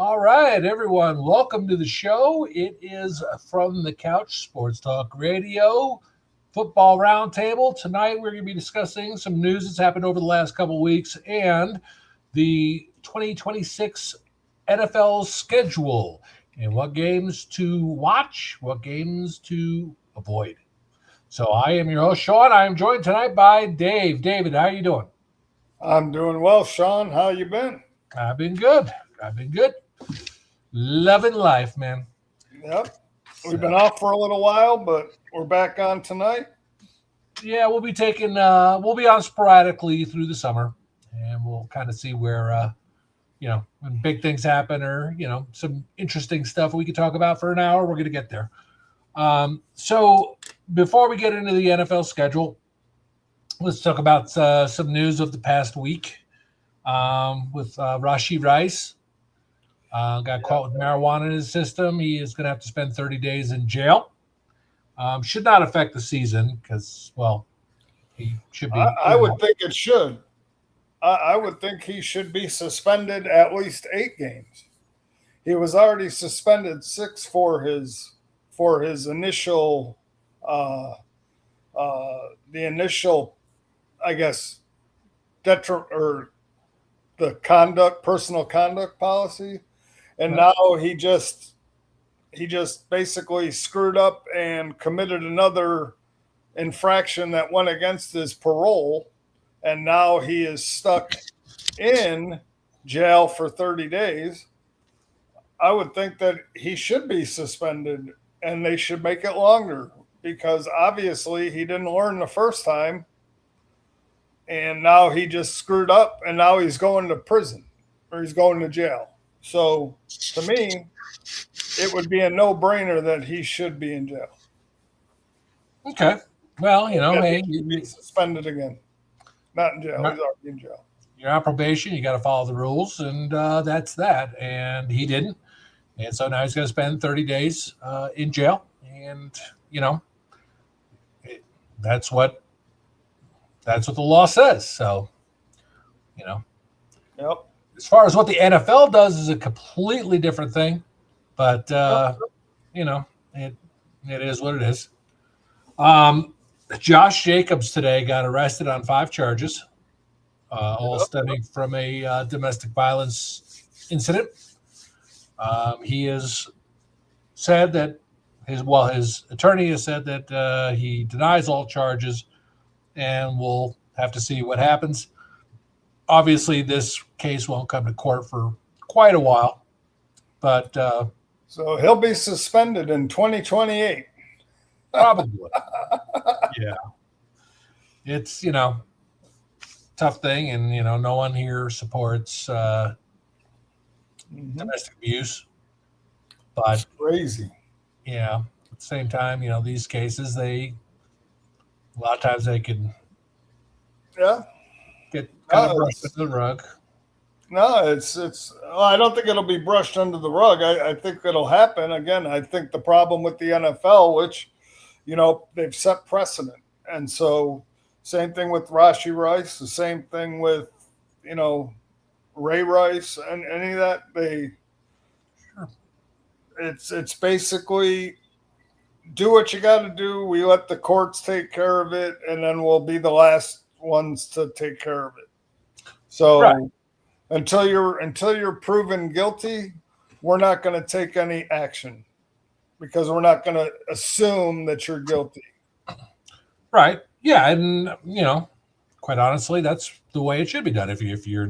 All right, everyone, welcome to the show. It is From the Couch Sports Talk Radio Football Roundtable. Tonight, we're going to be discussing some news that's happened over the last couple of weeks and the 2026 NFL schedule and what games to watch, what games to avoid. So I am your host, Sean. I am joined tonight by Dave. David, how are you doing? I'm doing well, Sean. How you been? I've been good. Loving life, man. Yep. We've been off for a little while, but we're back on tonight. Yeah, we'll be on sporadically through the summer, and we'll kind of see where, when big things happen or, some interesting stuff we could talk about for an hour, we're going to get there. So before we get into the NFL schedule, let's talk about some news of the past week with Rashee Rice. Got caught with marijuana in his system. He is going to have to spend 30 days in jail. Should not affect the season because, he should be. I would think it should. I would think he should be suspended at least 8 games. He was already suspended 6 for his initial, I guess, personal conduct policy. And now he just basically screwed up and committed another infraction that went against his parole, and now he is stuck in jail for 30 days. I would think that he should be suspended, and they should make it longer because obviously he didn't learn the first time, and now he just screwed up, and now he's going to prison or he's going to jail. So, to me, it would be a no-brainer that he should be in jail. Okay. Well, hey, he'd be suspended again. Not in jail. He's already in jail. You're on probation. You got to follow the rules, and that's that. And he didn't. And so now he's going to spend 30 days in jail. And, that's what the law says. So, Yep. As far as what the NFL does is a completely different thing, but it is what it is. Josh Jacobs today got arrested on 5 charges, all stemming from a domestic violence incident. He has said that his attorney has said that he denies all charges, and we'll have to see what happens. Obviously, this case won't come to court for quite a while, but so he'll be suspended in 2028. Probably. Yeah. It's, tough thing, and no one here supports domestic abuse. But it's crazy. Yeah. At the same time, these cases, a lot of times they can get kind of brushed under the rug. No, I don't think it'll be brushed under the rug. I think it'll happen. Again, I think the problem with the NFL, which, they've set precedent. And so same thing with Rashee Rice, the same thing with, Ray Rice and any of that. It's basically do what you got to do. We let the courts take care of it, and then we'll be the last ones to take care of it. So right. Until you're proven guilty, we're not going to take any action because we're not going to assume that you're guilty. Right. Yeah, and quite honestly, that's the way it should be done. If you're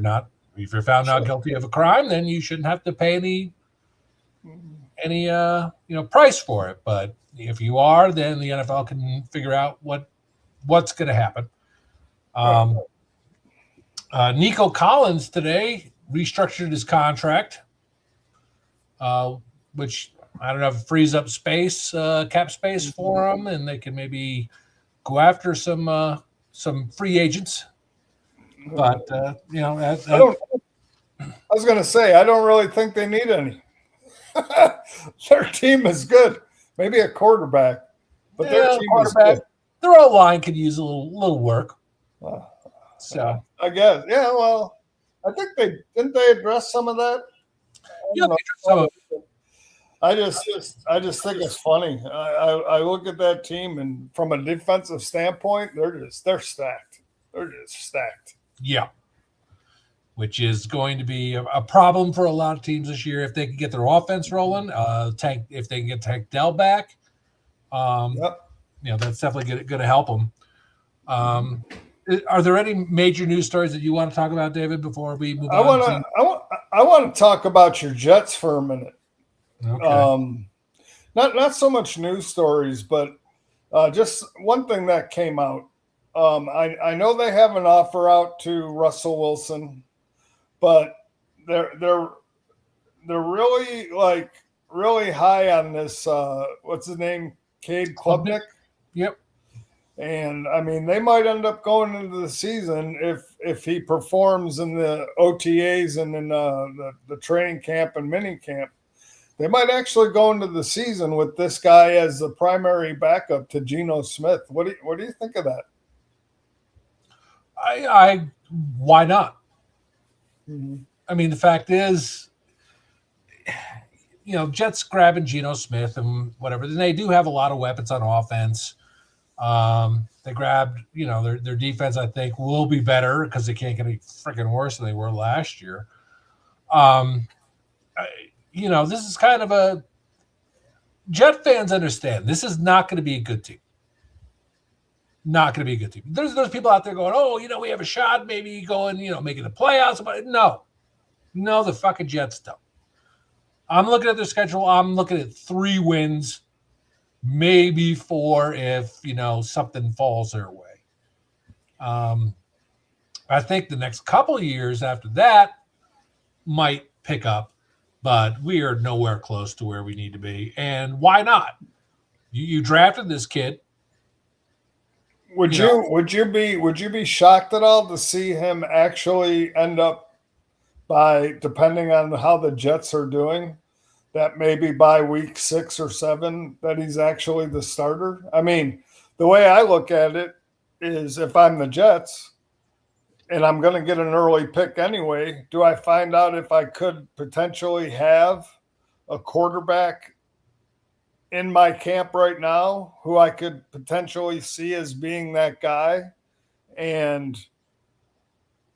found not guilty of a crime, then you shouldn't have to pay any price for it. But if you are, then the NFL can figure out what's going to happen. Nico Collins today restructured his contract, which I don't know if it frees up space, cap space for him, and they can maybe go after some free agents. But I was going to say, I don't really think they need any. Their team is good. Maybe a quarterback, but their team is good. Their O-line could use a little work. So I guess, yeah. Well, I think didn't they address some of that? I just think it's funny. I look at that team, and from a defensive standpoint, they're stacked. They're just stacked. Yeah. Which is going to be a problem for a lot of teams this year if they can get their offense rolling. If they can get Tank Dell back, that's definitely going to help them. Are there any major news stories that you want to talk about, David, before we move on? I want to talk about your Jets for a minute. Okay. Not so much news stories, but just one thing that came out. I know they have an offer out to Russell Wilson, but they're really really high on this. What's his name? Cade Klubnik. Yep. And I mean, they might end up going into the season if he performs in the OTAs and in the training camp and mini camp. They might actually go into the season with this guy as the primary backup to Geno Smith. What do you think of that? Why not? Mm-hmm. I mean, the fact is, Jets grabbing Geno Smith and whatever. Then they do have a lot of weapons on offense. They grabbed, their defense, I think, will be better because they can't get any freaking worse than they were last year. This is kind of a Jet fans understand this is not going to be a good team. Not going to be a good team. There's people out there going, we have a shot, maybe going, making the playoffs. But no, the fucking Jets don't. I'm looking at their schedule. I'm looking at 3 wins, maybe 4 if, something falls their way. I think the next couple of years after that might pick up, but we are nowhere close to where we need to be. And why not? You drafted this kid. Would you be shocked at all to see him actually end up depending on how the Jets are doing, that maybe by week 6 or 7 that he's actually the starter? I mean, the way I look at it is if I'm the Jets and I'm going to get an early pick anyway, do I find out if I could potentially have a quarterback in my camp right now who I could potentially see as being that guy? And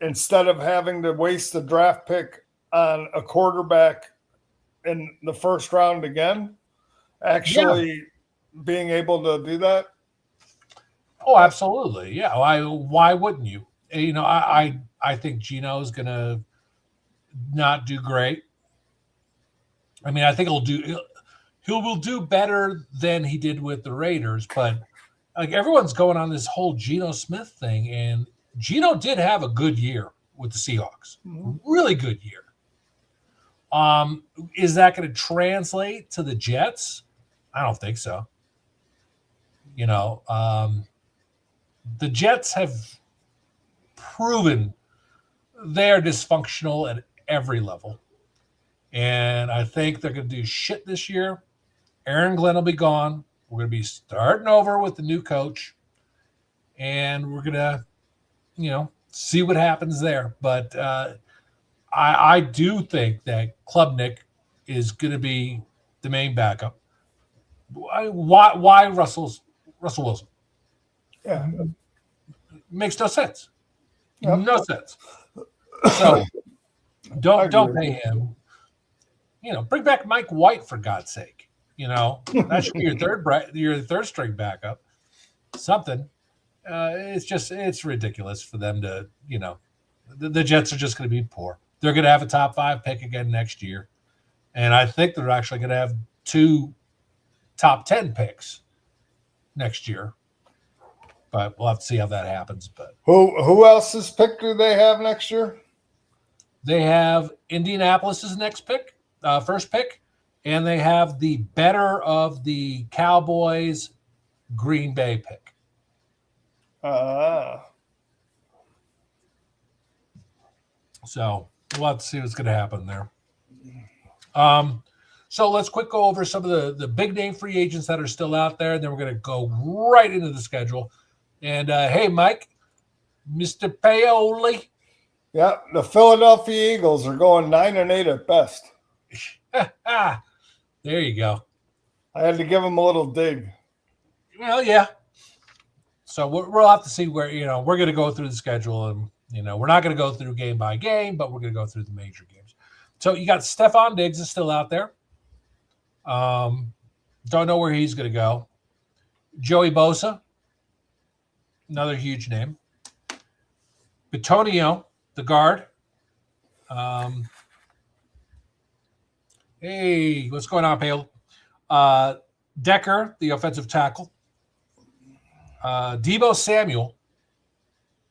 instead of having to waste a draft pick on a quarterback in the first round again, actually being able to do that? Oh, absolutely. Yeah. Why wouldn't you? I think Geno is going to not do great. I mean, I think he will do better than he did with the Raiders, but everyone's going on this whole Geno Smith thing, and Geno did have a good year with the Seahawks. Mm-hmm. Really good year. Is that going to translate to the Jets? I don't think so. The Jets have proven they're dysfunctional at every level. And I think they're going to do shit this year. Aaron Glenn will be gone. We're going to be starting over with the new coach. And we're going to, see what happens there. But I do think that Klubnik is going to be the main backup. Why Russell Wilson? Yeah. Makes no sense. Yep. No sense. So don't pay him. Bring back Mike White for God's sake. That should be your third string backup. Something. It's ridiculous for them to, the Jets are just going to be poor. They're going to have a top 5 pick again next year. And I think they're actually going to have 2 top 10 picks next year. But we'll have to see how that happens. But who else's pick do they have next year? they have Indianapolis's next pick, first pick, and they have the better of the Cowboys Green Bay pick. So we'll have to see what's going to happen there. So let's quick go over some of the big name free agents that are still out there, and then we're going to go right into the schedule. And hey, Mike, Mr. Paoli. Yeah, the Philadelphia Eagles are going 9-8 at best. There you go. I had to give them a little dig. Well, yeah. So we'll have to see where, we're going to go through the schedule, and, we're not going to go through game by game, but we're going to go through the major games. So you got Stephon Diggs is still out there. Don't know where he's going to go. Joey Bosa, another huge name. Bitonio, the guard. Hey, what's going on, Pale? Decker, the offensive tackle. Deebo Samuel,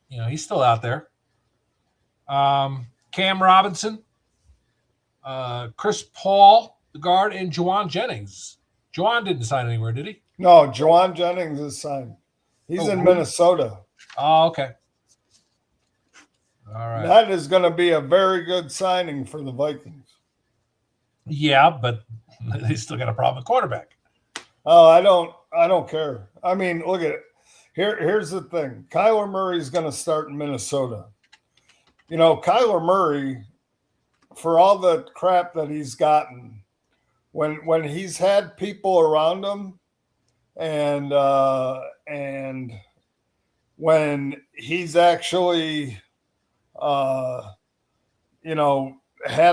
he's still out there. Cam Robinson, Chris Paul, the guard, and Juwan Jennings. Juwan didn't sign anywhere, did he? No, Juwan Jennings is signed. He's in Minnesota. Oh, okay. All right. That is going to be a very good signing for the Vikings. Yeah, but they still got a problem with quarterback. Oh, I don't care. I mean, look at it. Here's the thing. Kyler Murray's going to start in Minnesota. Kyler Murray, for all the crap that he's gotten, when he's had people around him and when he's actually had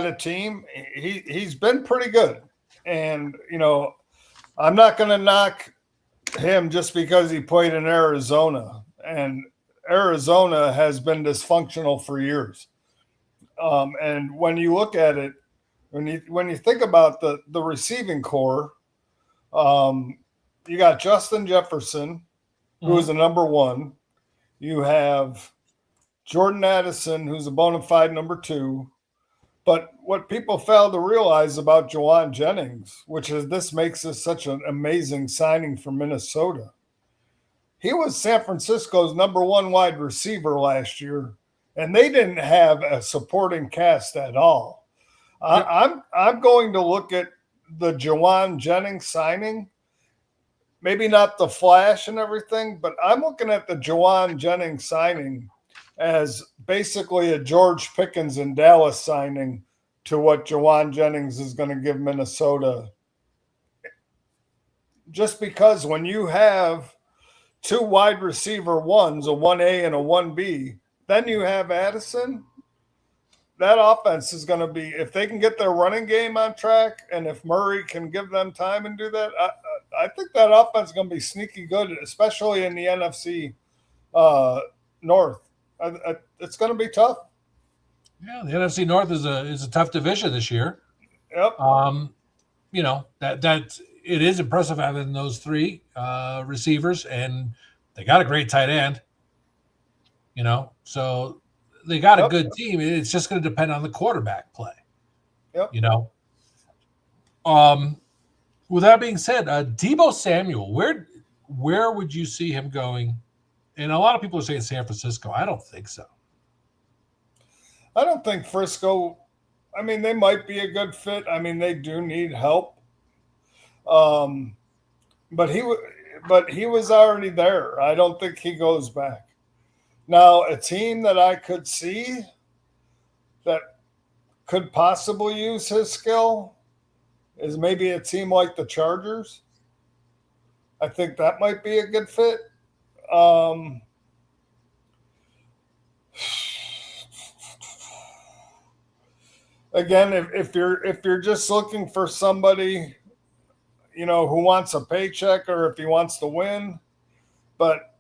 a team, he's been pretty good. And I'm not going to knock him just because he played in Arizona, and Arizona has been dysfunctional for years. And when you look at it, when you think about the receiving core, you got Justin Jefferson, who is a number one. You have Jordan Addison, who's a bona fide number 2. But what people fail to realize about Juwan Jennings, this makes this such an amazing signing for Minnesota. He was San Francisco's number 1 wide receiver last year, and they didn't have a supporting cast at all. I'm going to look at the Juwan Jennings signing, maybe not the flash and everything, but I'm looking at the Juwan Jennings signing as basically a George Pickens in Dallas signing to what Juwan Jennings is going to give Minnesota. Just because when you have 2 wide receiver ones, a 1A and a 1B, then you have Addison, that offense is going to be, if they can get their running game on track, and if Murray can give them time and do that, I think that offense is going to be sneaky good, especially in the NFC North. It's going to be tough. Yeah, the NFC North is a tough division this year. Yep. That it is impressive having those 3 receivers, and they got a great tight end. So they got a good team. It's just going to depend on the quarterback play. Yep. With that being said, Deebo Samuel, where would you see him going? And a lot of people are saying San Francisco. I don't think so. I don't think Frisco. I mean, they might be a good fit. I mean, they do need help. But he was already there. I don't think he goes back. Now, a team that I could see that could possibly use his skill is maybe a team like the Chargers. I think that might be a good fit. Again, if you're just looking for somebody, who wants a paycheck or if he wants to win, but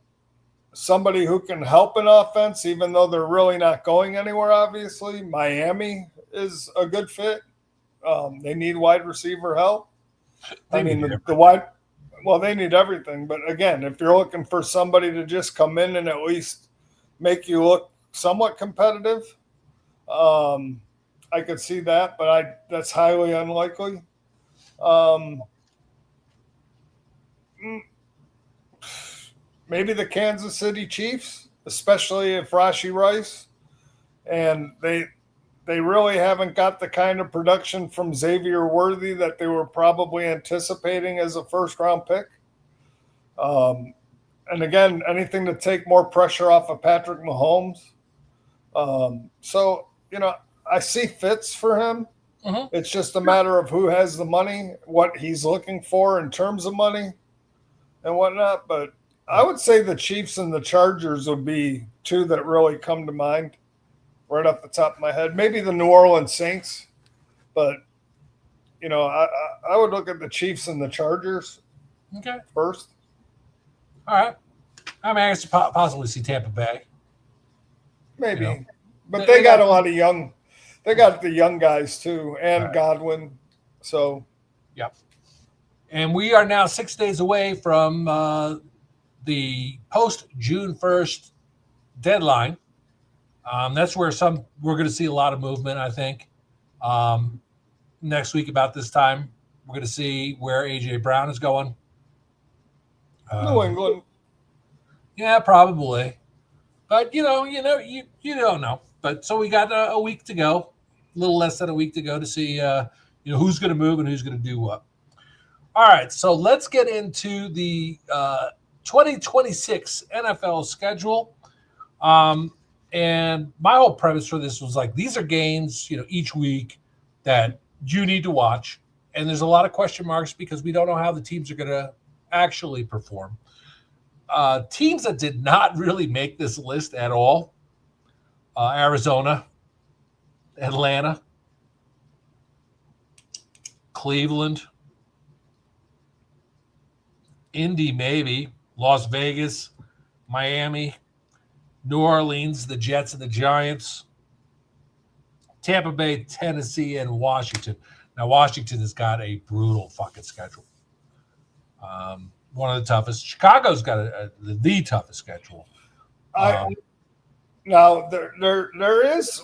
somebody who can help an offense, even though they're really not going anywhere, obviously, Miami is a good fit. They need wide receiver help. I mean, the wide. Well, they need everything, but again, if you're looking for somebody to just come in and at least make you look somewhat competitive, I could see that, but that's highly unlikely. Um, Maybe the Kansas City Chiefs, especially if Rashee Rice, and they really haven't got the kind of production from Xavier Worthy that they were probably anticipating as a first round pick. And again, anything to take more pressure off of Patrick Mahomes. So, I see fits for him. Mm-hmm. It's just a matter of who has the money, what he's looking for in terms of money and whatnot. But I would say the Chiefs and the Chargers would be two that really come to mind right off the top of my head. Maybe the New Orleans Saints, but I would look at the Chiefs and the Chargers first. All right. I mean, I guess possibly see Tampa Bay. Maybe. But they got a lot of young – they got the young guys too and Godwin. So. Yep. And we are now 6 days away from the post-June 1st deadline. That's where we're going to see a lot of movement, I think. Next week about this time, we're going to see where A.J. Brown is going. New England. Yeah, probably. But, you don't know. But so we got a week to go, a little less than a week to go to see, who's going to move and who's going to do what. All right, so let's get into the 2026 NFL schedule. And my whole premise for this was like, these are games, each week that you need to watch. And there's a lot of question marks because we don't know how the teams are going to actually perform. Teams that did not really make this list at all: Arizona, Atlanta, Cleveland, Indy, maybe, Las Vegas, Miami, New Orleans, the Jets and the Giants, Tampa Bay, Tennessee, and Washington. Now, Washington has got a brutal fucking schedule. One of the toughest. Chicago's got the toughest schedule. Now there is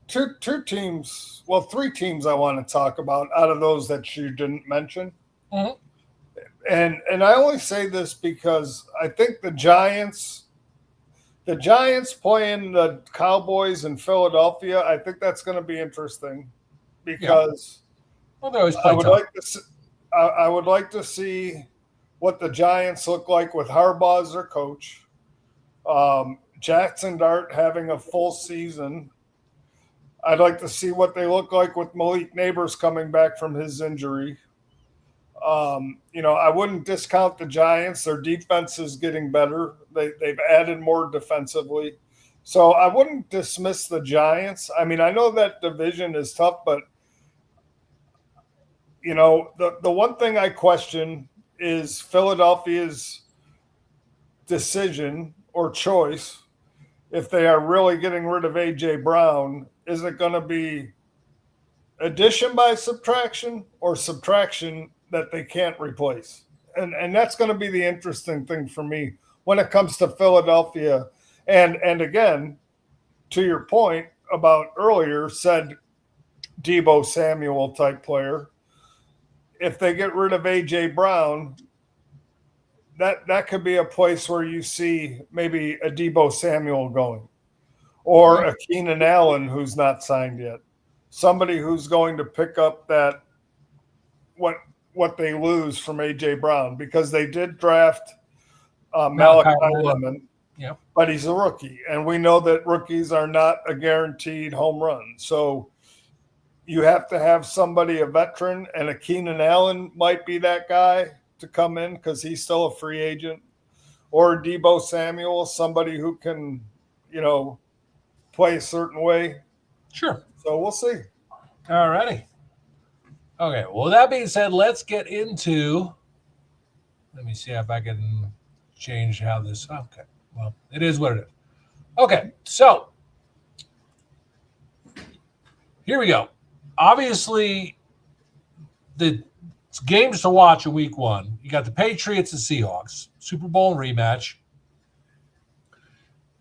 two teams. Well, three teams I want to talk about out of those that you didn't mention. Mm-hmm. And I only say this because I think the Giants playing the Cowboys in Philadelphia, I think that's going to be interesting because they always play I would like to see what the Giants look like with Harbaugh as their coach. Jackson Dart having a full season. I'd like to see what they look like with Malik Neighbors coming back from his injury. I wouldn't discount the Giants. Their defense is getting better. They've added more defensively. So I wouldn't dismiss the Giants. I mean, I know that division is tough, but, the one thing I question is Philadelphia's decision or choice, if they are really getting rid of A.J. Brown. Is it going to be addition by subtraction or subtraction that they can't replace? And that's going to be the interesting thing for me when it comes to Philadelphia. And again, to your point about earlier, said Deebo Samuel type player. If they get rid of A.J. Brown, that could be a place where you see maybe a Deebo Samuel going, or a Keenan Allen who's not signed yet. Somebody who's going to pick up that what they lose from A.J. Brown, because they did draft Malachi Lemon, but he's a rookie. And we know that rookies are not a guaranteed home run. So you have to have somebody, a veteran, and a Keenan Allen might be that guy to come in because he's still a free agent, or Deebo Samuel, somebody who can, play a certain way. Sure. So we'll see. All righty. Okay. Well, that being said, let's get into. Let me see if I can change how this. Okay. Well, it is what it is. Okay. So here we go. Obviously, the It's games to watch in week 1. You got the Patriots and Seahawks, Super Bowl rematch.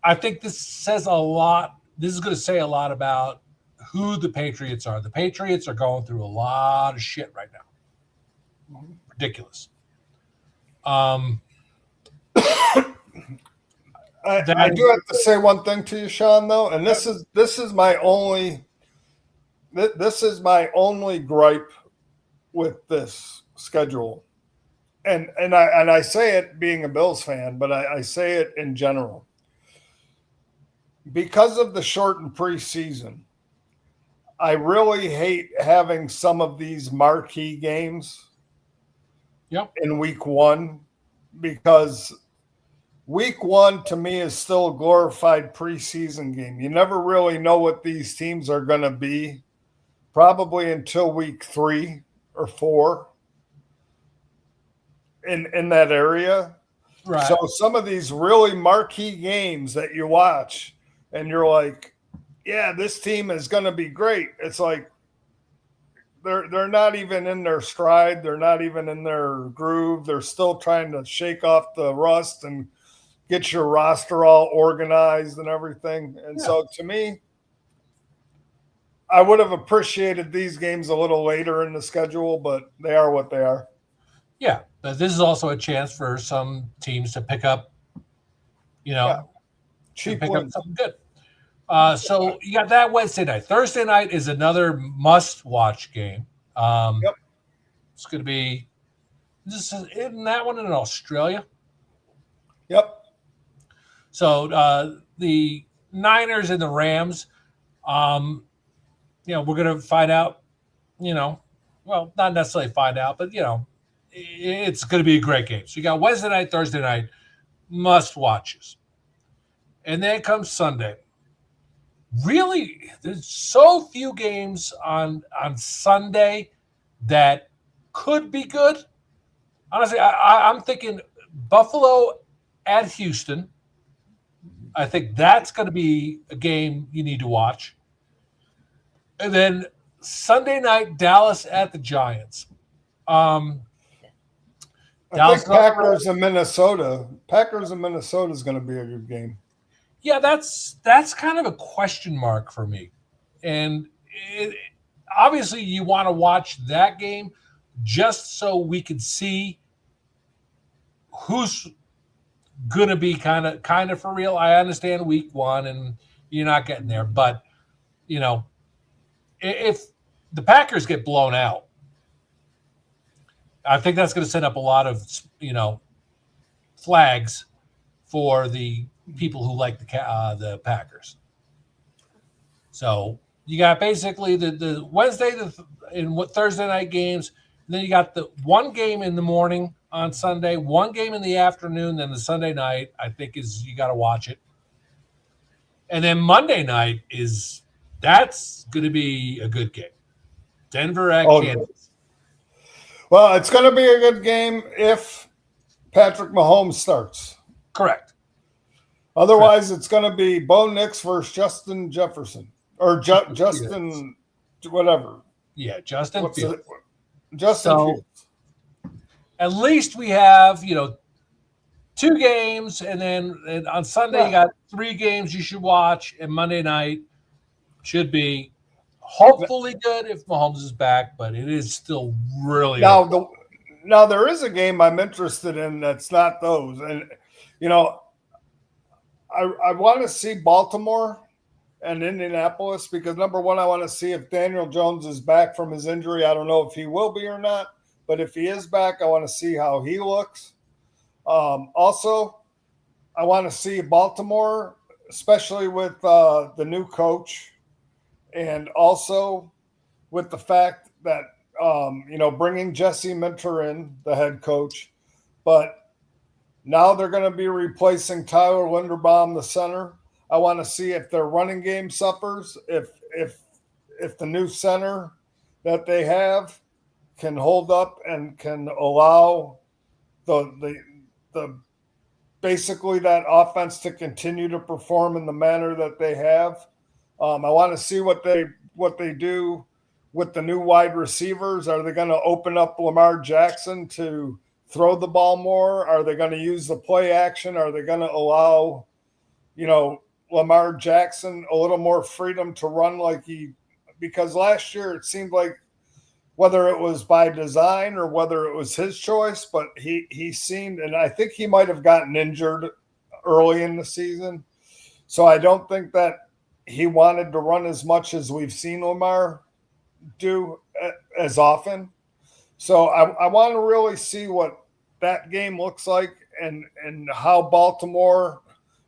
I think this says a lot. This is going to say a lot about who the Patriots are. The Patriots are going through a lot of shit right now. Ridiculous. I do have to say one thing to you, Sean, though, and this is my only gripe with this schedule, and I say it being a Bills fan, but I say it in general. Because of the shortened preseason, I really hate having some of these marquee games in week 1, because week 1 to me is still a glorified preseason game. You never really know what these teams are going to be, probably until week 3 or 4 in that area. Right. So some of these really marquee games that you watch and you're like, yeah, this team is going to be great. It's like they're not even in their stride. They're not even in their groove. They're still trying to shake off the rust and get your roster all organized and everything. And so to me, I would have appreciated these games a little later in the schedule, but they are what they are. Yeah. But this is also a chance for some teams to pick up, cheap pick wins. up something good. So you got that Wednesday night. Thursday night is another must-watch game. It's going to be – isn't that one in Australia? Yep. So the Niners and the Rams, we're going to find out, well, not necessarily find out, but, it's going to be a great game. So you got Wednesday night, Thursday night, must-watches. And then comes Sunday. Really, there's so few games on Sunday that could be good. Honestly, I'm thinking Buffalo at Houston. I think that's going to be a game you need to watch. And then Sunday night, Dallas at the Giants. I think Packers and Minnesota. Packers and Minnesota is going to be a good game. Yeah, that's kind of a question mark for me. And obviously you want to watch that game just so we can see who's going to be kind of for real. I understand week 1 and you're not getting there, but if the Packers get blown out, I think that's going to set up a lot of, flags for the people who like the Packers. So you got basically the Wednesday and Thursday night games. And then you got the one game in the morning on Sunday, one game in the afternoon, then the Sunday night, I think you got to watch it. And then Monday night that's going to be a good game. Denver at Kansas. Well, it's going to be a good game if Patrick Mahomes starts. Correct. Otherwise, it's going to be Bo Nix versus Justin Jefferson or Justin, whatever. Yeah, Justin Fields. Justin Fields. At least we have 2 games, and then on Sunday you got 3 games you should watch, and Monday night should be hopefully good if Mahomes is back, but it is still really now there is a game I'm interested in that's not those, and I want to see Baltimore and Indianapolis because number one, I want to see if Daniel Jones is back from his injury. I don't know if he will be or not, but if he is back, I want to see how he looks. Also, I want to see Baltimore, especially with the new coach, and also with the fact that bringing Jesse Minter in, the head coach, but now they're going to be replacing Tyler Linderbaum, the center. I want to see if their running game suffers, if the new center that they have can hold up and can allow the basically that offense to continue to perform in the manner that they have. I want to see what they do with the new wide receivers? Are they going to open up Lamar Jackson to throw the ball more? Are they going to use the play action? Are they going to allow, Lamar Jackson a little more freedom to run because last year it seemed like, whether it was by design or whether it was his choice, but he seemed, and I think he might have gotten injured early in the season. So I don't think that he wanted to run as much as we've seen Lamar do as often. So I want to really see what that game looks like and how Baltimore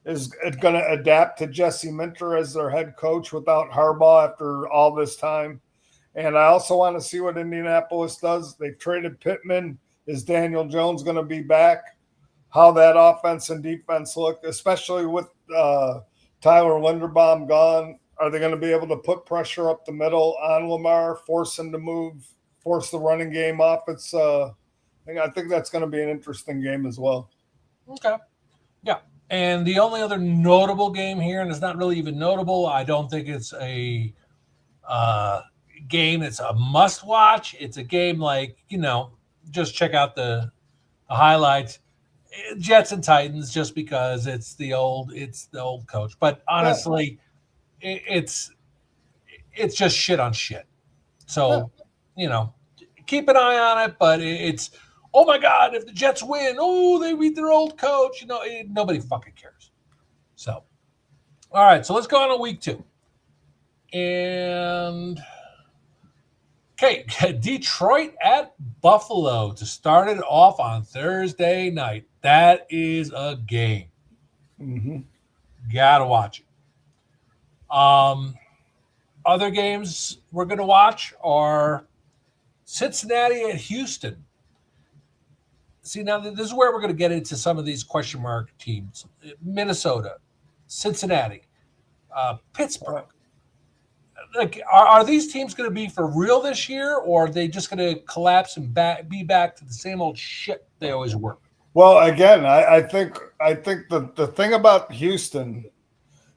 is going to adapt to Jesse Minter as their head coach without Harbaugh after all this time. And I also want to see what Indianapolis does. They've traded Pittman. Is Daniel Jones going to be back? How that offense and defense look, especially with Tyler Linderbaum gone. Are they going to be able to put pressure up the middle on Lamar, force him to move, force the running game off? I think that's going to be an interesting game as well. Okay. Yeah. And the only other notable game here, and it's not really even notable, I don't think it's a game it's a must watch. It's a game just check out the highlights. Jets and Titans, just because it's the old coach. But honestly, it's just shit on shit. So, keep an eye on it, but it's, oh my God, if the Jets win, they beat their old coach. Nobody fucking cares. So, all right, so let's go on to week 2. And okay, Detroit at Buffalo to start it off on Thursday night. That is a game. Mm-hmm. Gotta watch it. Other games we're going to watch are Cincinnati at Houston. See, now this is where we're going to get into some of these question mark teams. Minnesota, Cincinnati, Pittsburgh. Are these teams going to be for real this year, or are they just going to collapse and be back to the same old shit they always were? Well, again, I think the thing about Houston,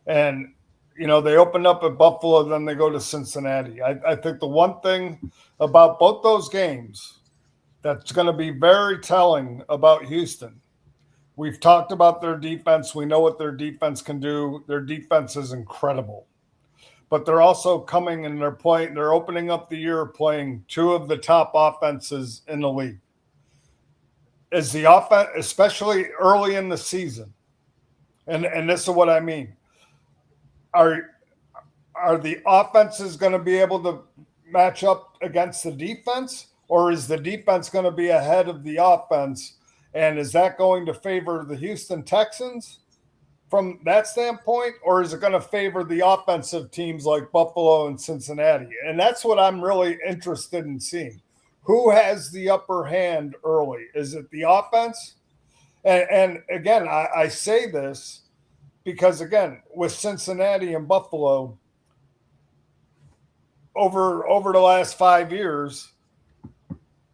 and they opened up at Buffalo, then they go to Cincinnati. I think the one thing about both those games that's going to be very telling about Houston. We've talked about their defense. We know what their defense can do. Their defense is incredible. But they're also coming and they're opening up the year playing 2 of the top offenses in the league. Is the offense, especially early in the season, and this is what I mean, are the offenses going to be able to match up against the defense, or is the defense going to be ahead of the offense? And is that going to favor the Houston Texans from that standpoint, or is it going to favor the offensive teams like Buffalo and Cincinnati? And that's what I'm really interested in seeing. Who has the upper hand early? Is it the offense? And again, I say this because, again, with Cincinnati and Buffalo, over the last 5 years,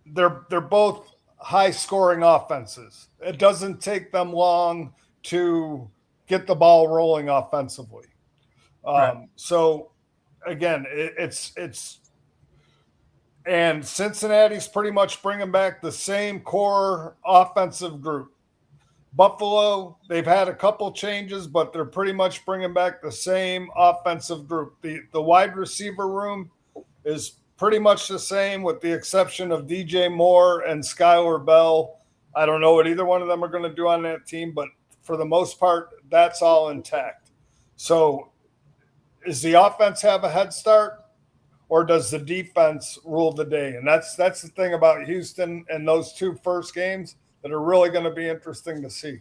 they're both high-scoring offenses. It doesn't take them long to get the ball rolling offensively. Right. So again, and Cincinnati's pretty much bringing back the same core offensive group. Buffalo, they've had a couple changes, but they're pretty much bringing back the same offensive group. The wide receiver room is pretty much the same, with the exception of DJ Moore and Skylar Bell. I don't know what either one of them are going to do on that team, but for the most part, that's all intact. So does the offense have a head start, or does the defense rule the day? And that's the thing about Houston and those 2 first games that are really going to be interesting to see.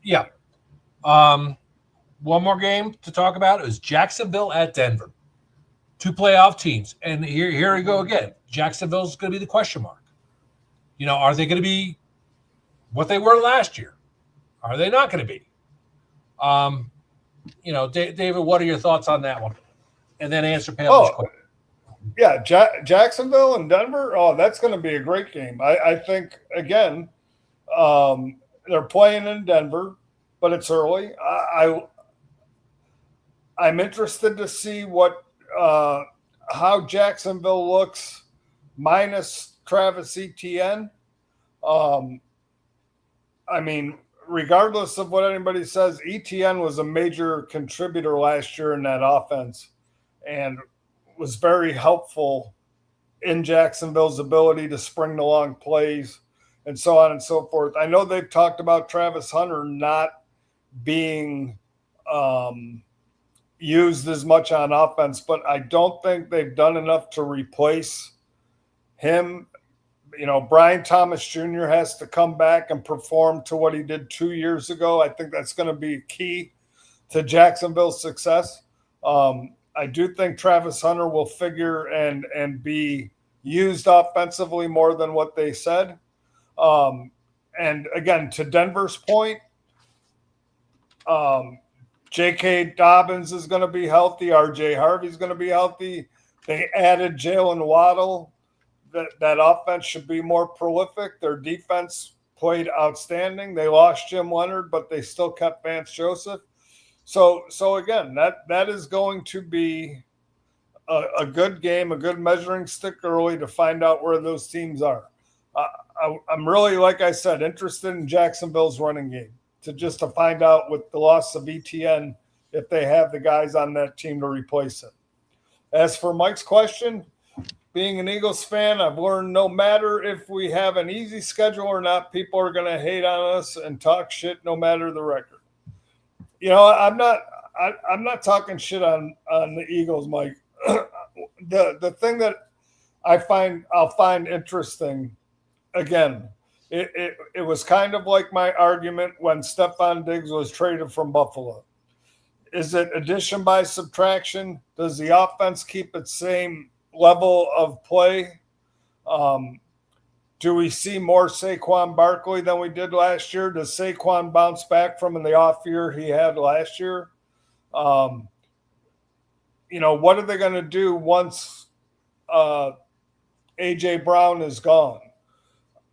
Yeah. One more game to talk about is Jacksonville at Denver. 2 playoff teams. And here we go again. Jacksonville's going to be the question mark. Are they going to be what they were last year? Are they not going to be? David, what are your thoughts on that one? And then answer Pamela's question. Yeah, Jacksonville and Denver. Oh, that's going to be a great game. I think, again, they're playing in Denver, but it's early. I'm interested to see what how Jacksonville looks minus Travis Etienne. I mean, regardless of what anybody says, Etienne was a major contributor last year in that offense and was very helpful in Jacksonville's ability to spring the long plays and so on and so forth. I know they've talked about Travis Hunter not being used as much on offense, but I don't think they've done enough to replace him. You know, Brian Thomas Jr. has to come back and perform to what he did 2 years ago. I think that's going to be key to Jacksonville's success. I do think Travis Hunter will figure and be used offensively more than what they said. And again, to Denver's point, J.K. Dobbins is going to be healthy. R.J. Harvey's going to be healthy. They added Jalen Waddle. That offense should be more prolific. Their defense played outstanding. They lost Jim Leonard, but they still kept Vance Joseph. So again, that is going to be a good game, a good measuring stick early to find out where those teams are. I'm really, like I said, interested in Jacksonville's running game to find out with the loss of ETN if they have the guys on that team to replace him. As for Mike's question, being an Eagles fan, I've learned no matter if we have an easy schedule or not, people are going to hate on us and talk shit no matter the record. You know, I'm not talking shit on the Eagles, Mike. The thing that I'll find interesting, again, it was kind of like my argument when Stephon Diggs was traded from Buffalo. Is it addition by subtraction? Does the offense keep its same level of play? Do we see more Saquon Barkley than we did last year? Does Saquon bounce back from the off year he had last year? You know, what are they going to do once A.J. Brown is gone?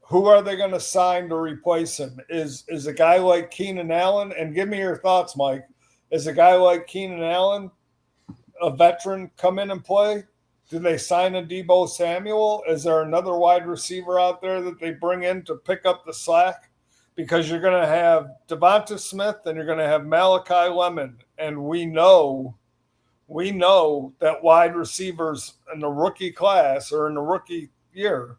Who are they going to sign to replace him? Is a guy like Keenan Allen, and give me your thoughts, Mike, is a guy like Keenan Allen, a veteran, come in and play? Do they sign a Deebo Samuel? Is there another wide receiver out there that they bring in to pick up the slack? Because you're going to have Devonta Smith and you're going to have Malachi Lemon. And we know that wide receivers in the rookie class or in the rookie year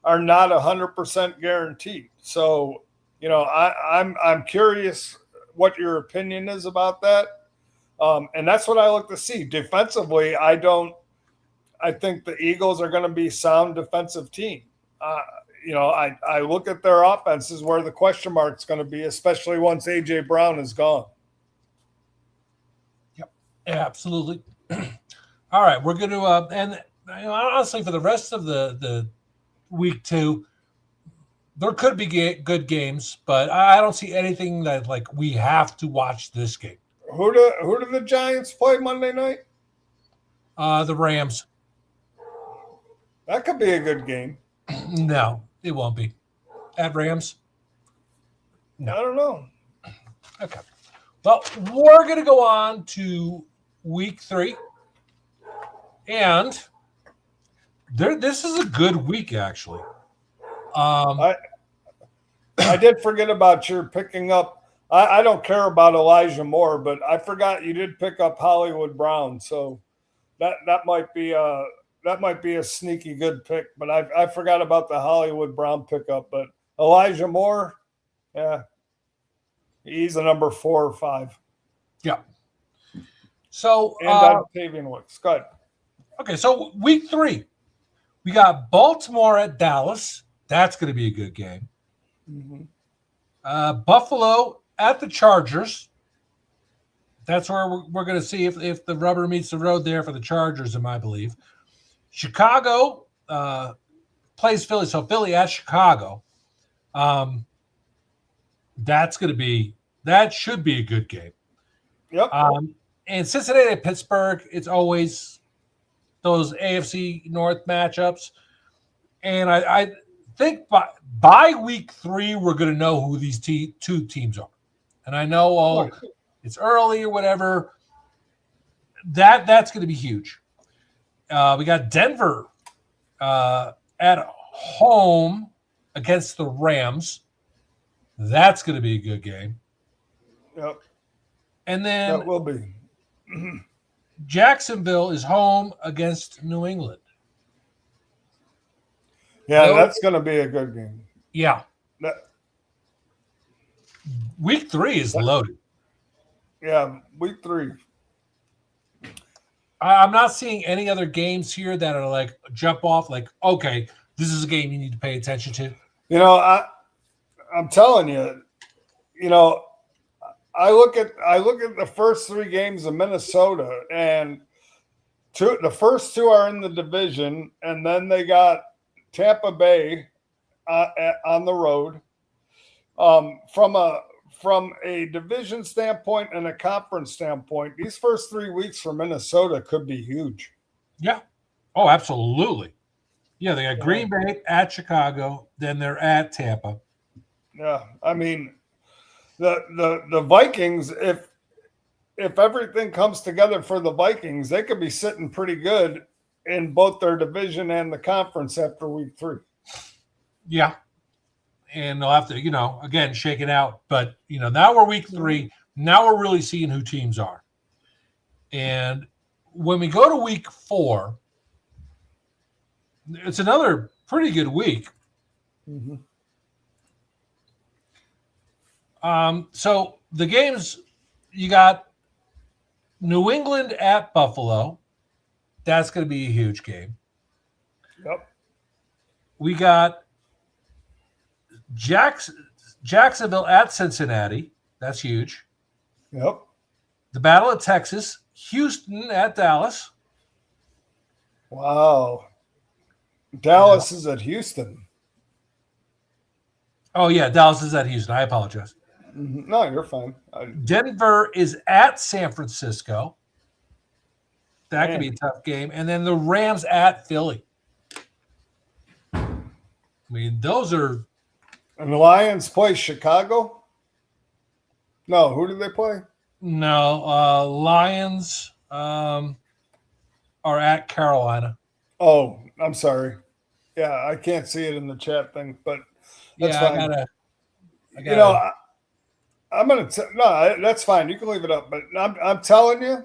are not 100% guaranteed. So, you know, I'm curious what your opinion is about that. And that's what I look to see. Defensively, I think the Eagles are going to be a sound defensive team. You know, I look at their offenses where the question mark's going to be, especially once A.J. Brown is gone. Yep, absolutely. All right, we're going to and you know, honestly, for the rest of the week 2, there could be good games, but I don't see anything that like we have to watch this game. Who do the Giants play Monday night? The Rams. That could be a good game. No, it won't be. At Rams? No. I don't know. Okay. Well, we're going to go on to week 3. And this is a good week, actually. I did forget about your picking up. I don't care about Elijah Moore, but I forgot you did pick up Hollywood Brown. So that might be a sneaky good pick, but I forgot about the Hollywood Brown pickup. But Elijah Moore, yeah, he's a number 4 or 5. Yeah. So and Octavian Wicks. Go ahead. Okay, so week 3, we got Baltimore at Dallas. That's going to be a good game. Mm-hmm. Buffalo at the Chargers. That's where we're going to see if the rubber meets the road there for the Chargers, in my belief. Chicago plays Philly, so Philly at Chicago. That should be a good game. Yep. And Cincinnati at Pittsburgh, it's always those AFC North matchups. And I think by week 3, we're going to know who these 2 teams are. And I know it's early or whatever. That's going to be huge. We got Denver at home against the Rams. That's going to be a good game. Yep. And then That will be. Jacksonville is home against New England. Yeah, Those- that's going to be a good game. Yeah. That, Week 3 is loaded. yeah, week 3. I'm not seeing any other games here that are like jump off like, okay, this is a game you need to pay attention to. You know, I'm telling you, you know, I look at the first 3 games of Minnesota, and the first 2 are in the division, and then they got Tampa Bay on the road. From a division standpoint and a conference standpoint, these first 3 weeks for Minnesota could be huge. Yeah. Oh, absolutely. Yeah, they got Green Bay at Chicago, then they're at Tampa. Yeah, I mean, the Vikings, if everything comes together for the Vikings, they could be sitting pretty good in both their division and the conference after week 3. Yeah. And they'll have to, again, shake it out. But, now we're week 3. Now we're really seeing who teams are. And when we go to week 4, it's another pretty good week. Mm-hmm. So the games, you got New England at Buffalo. That's going to be a huge game. Yep. We got Jacksonville at Cincinnati. That's huge. Yep. The Battle of Texas. Houston at Dallas. Wow. Dallas is at Houston. Oh, yeah. Dallas is at Houston. I apologize. Mm-hmm. No, you're fine. Denver is at San Francisco. That could be a tough game. And then the Rams at Philly. I mean, those are... And the Lions play Chicago? No, who do they play? No, Lions are at Carolina. Oh, I'm sorry. Yeah, I can't see it in the chat thing, but that's fine. I gotta, I'm gonna no, that's fine. You can leave it up, but I'm telling you,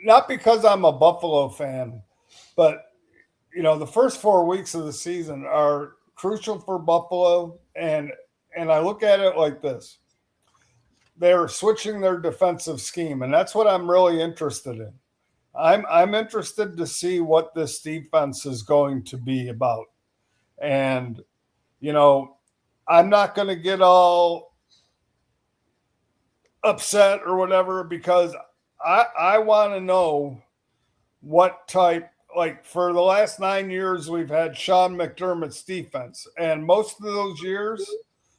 not because I'm a Buffalo fan, but the first 4 weeks of the season are crucial for Buffalo, and I look at it like this: they're switching their defensive scheme, and that's what I'm really interested in. I'm interested to see what this defense is going to be about, and I'm not going to get all upset or whatever, because I want to know what type. Like, for the last 9 years, we've had Sean McDermott's defense, and most of those years,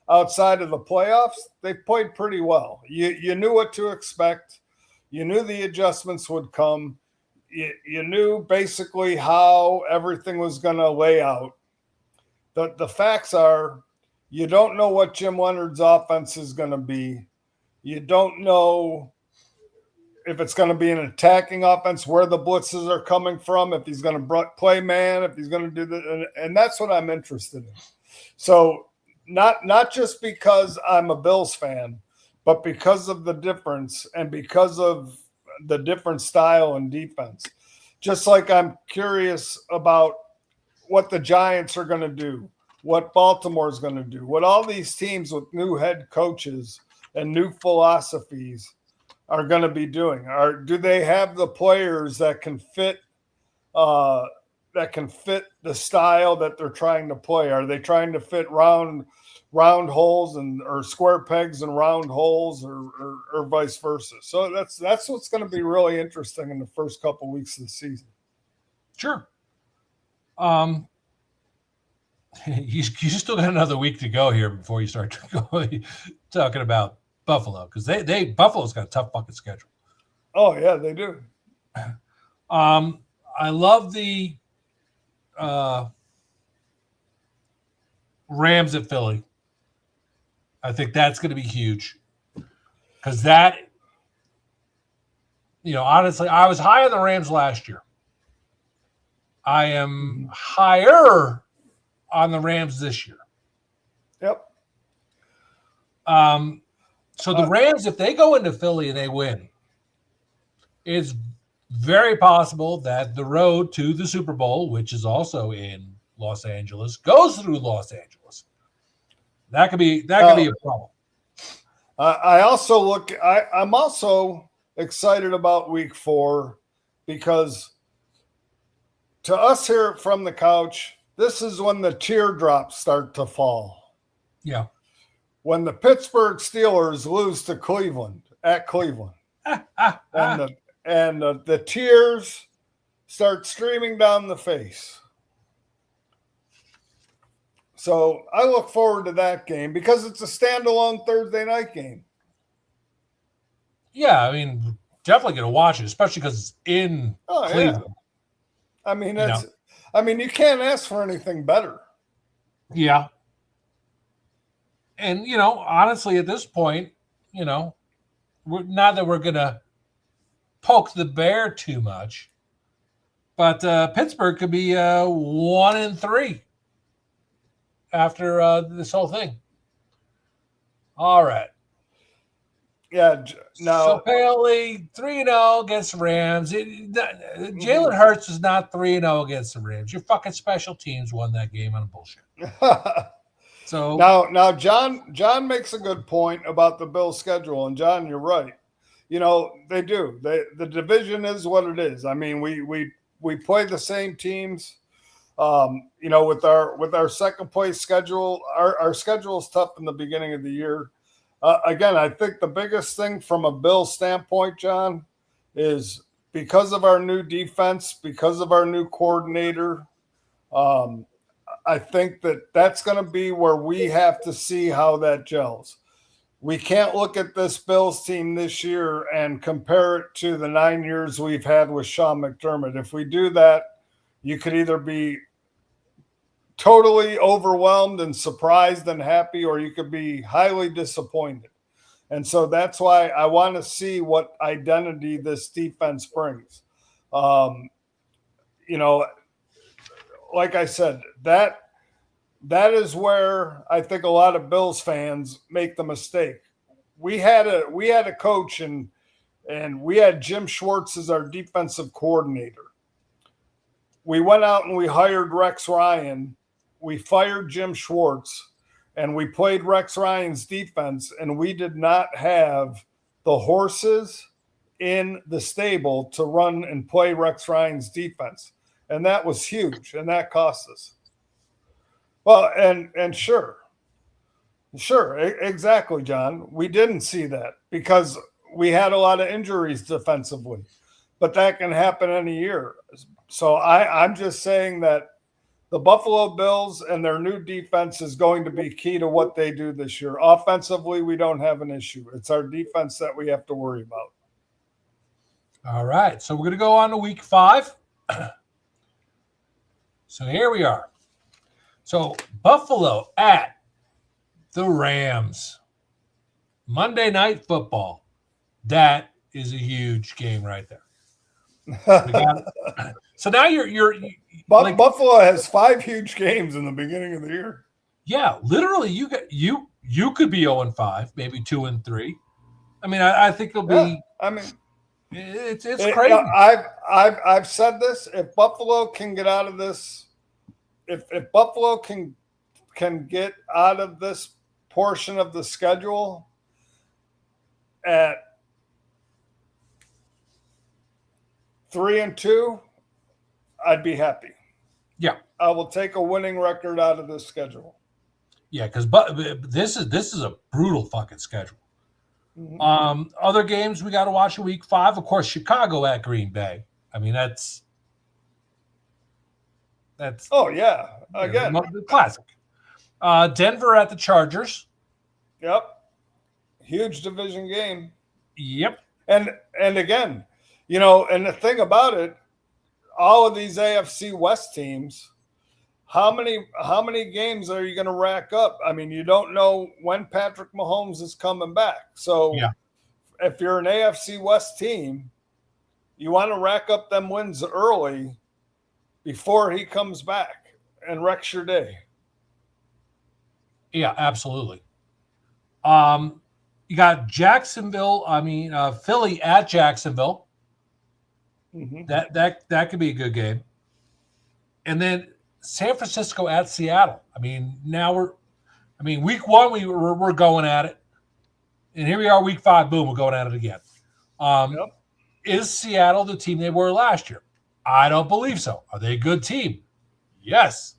outside of the playoffs, they played pretty well. You knew what to expect. You knew the adjustments would come. You knew basically how everything was going to lay out. The facts are, you don't know what Jim Leonard's offense is going to be. You don't know if it's going to be an attacking offense, where the blitzes are coming from, if he's going to play man, if he's going to do that. And that's what I'm interested in. So not just because I'm a Bills fan, but because of the difference and because of the different style and defense. Just like I'm curious about what the Giants are going to do, what Baltimore is going to do, what all these teams with new head coaches and new philosophies are going to be doing. Do they have the players that can fit the style that they're trying to play? Are they trying to fit round holes or square pegs and round holes, or vice versa? So that's what's going to be really interesting in the first couple of weeks of the season. Sure. You still got another week to go here before you start talking about Buffalo, because Buffalo's got a tough fucking schedule. Oh yeah, they do. I love the Rams at Philly. I think that's going to be huge, because that honestly, I was high on the Rams last year. I am higher on the Rams this year. Yep. So the Rams, if they go into Philly and they win, it's very possible that the road to the Super Bowl, which is also in Los Angeles, goes through Los Angeles. That could be a problem. I'm also excited about week 4 because to us here from the couch, this is when the teardrops start to fall. Yeah. When the Pittsburgh Steelers lose to Cleveland at Cleveland, and the tears start streaming down the face. So I look forward to that game because it's a standalone Thursday night game. Yeah, I mean, definitely going to watch it, especially because it's in Cleveland. Yeah. I mean, you can't ask for anything better. Yeah. And, honestly, at this point, not that we're going to poke the bear too much, but Pittsburgh could be 1-3 after this whole thing. All right. Yeah. Now, so Paley 3-0 against the Rams. Jalen Hurts is not 3-0 against the Rams. Your fucking special teams won that game on bullshit. So now John makes a good point about the Bills' schedule, and John, you're right. They do. The division is what it is. I mean, we play the same teams. With our second place schedule, our schedule is tough in the beginning of the year. Again, I think the biggest thing from a Bills standpoint, John, is because of our new defense, because of our new coordinator. I think that's going to be where we have to see how that gels. We can't look at this Bills team this year and compare it to the 9 years we've had with Sean McDermott. If we do that, you could either be totally overwhelmed and surprised and happy, or you could be highly disappointed. And so that's why I want to see what identity this defense brings. Like I said, that is where I think a lot of Bills fans make the mistake. We had a coach and we had Jim Schwartz as our defensive coordinator. We went out and we hired Rex Ryan. We fired Jim Schwartz and we played Rex Ryan's defense, and we did not have the horses in the stable to run and play Rex Ryan's defense. And that was huge, and that cost us. Well, and sure, exactly, John. We didn't see that because we had a lot of injuries defensively, but that can happen any year. So I'm just saying that the Buffalo Bills and their new defense is going to be key to what they do this year. Offensively, we don't have an issue. It's our defense that we have to worry about. All right, so we're going to go on to week 5. So here we are. So Buffalo at the Rams. Monday Night Football. That is a huge game right there. So now you're Buffalo has 5 huge games in the beginning of the year. Yeah, literally, you could be 0-5, maybe 2-3. I mean, I think it'll be. Yeah, I mean, it's crazy. I've said this. If Buffalo can get out of this, if Buffalo can get out of this portion of the schedule at 3-2, I'd be happy. Yeah, I will take a winning record out of this schedule. Yeah, because this is a brutal fucking schedule. Mm-hmm. Other games we got to watch in week 5, of course, Chicago at Green Bay. I mean, that's oh yeah, again, classic. Denver at the Chargers. Yep, huge division game. Yep, and again, and the thing about it, all of these AFC West teams, how many games are you going to rack up? I mean, you don't know when Patrick Mahomes is coming back. So if you're an AFC West team, You want to rack up them wins early before he comes back and wrecks your day. Yeah, absolutely. You got Jacksonville. Philly at Jacksonville. Mm-hmm. That could be a good game. And then San Francisco at Seattle. Week 1 we're going at it, and here we are, week 5. Boom, we're going at it again. Yep. Is Seattle the team they were last year? I don't believe so. Are they a good team? Yes,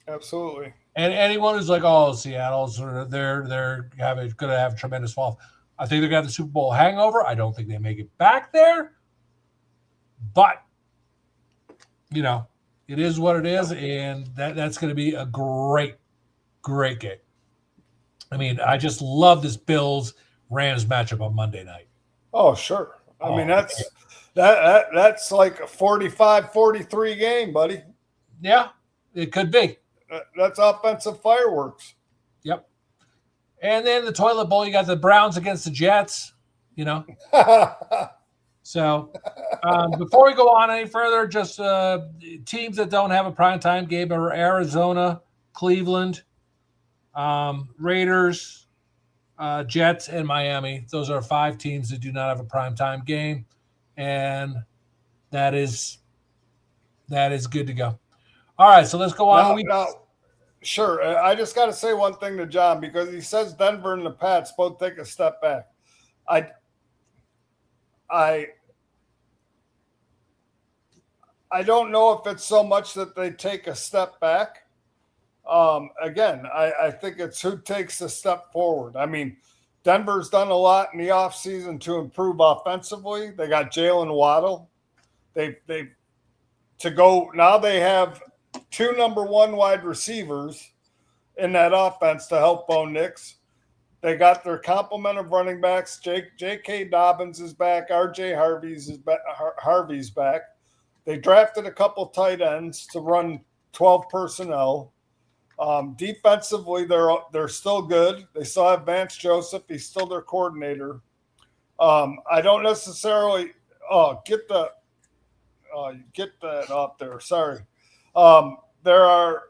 absolutely. And anyone who's like, "Oh, Seattle's they're going to have a tremendous fall," I think they're going to have the Super Bowl hangover. I don't think they make it back there, but it is what it is, and that's going to be a great game. I just love this Bills-Rams matchup on Monday night. Oh, sure. That's like a 45-43 game, buddy. Yeah, it could be. That's offensive fireworks. Yep. And then the toilet bowl, you got the Browns against the Jets, So before we go on any further, just teams that don't have a primetime game are Arizona, Cleveland, Raiders, Jets, and Miami. Those are 5 teams that do not have a primetime game, and that is good to go. All right, so let's go on. Sure. I just got to say one thing to John, because he says Denver and the Pats both take a step back. I don't know if it's so much that they take a step back. Again, I think it's who takes a step forward. Denver's done a lot in the offseason to improve offensively. They got Jalen Waddle. Now they have 2 number 1 wide receivers in that offense to help Bo Nix. They got their complement of running backs. J.K. Dobbins is back. R.J. Harvey's back. They drafted a couple tight ends to run 12 personnel. Defensively, they're still good. They still have Vance Joseph. He's still their coordinator. I don't necessarily get that up there. Sorry. There are,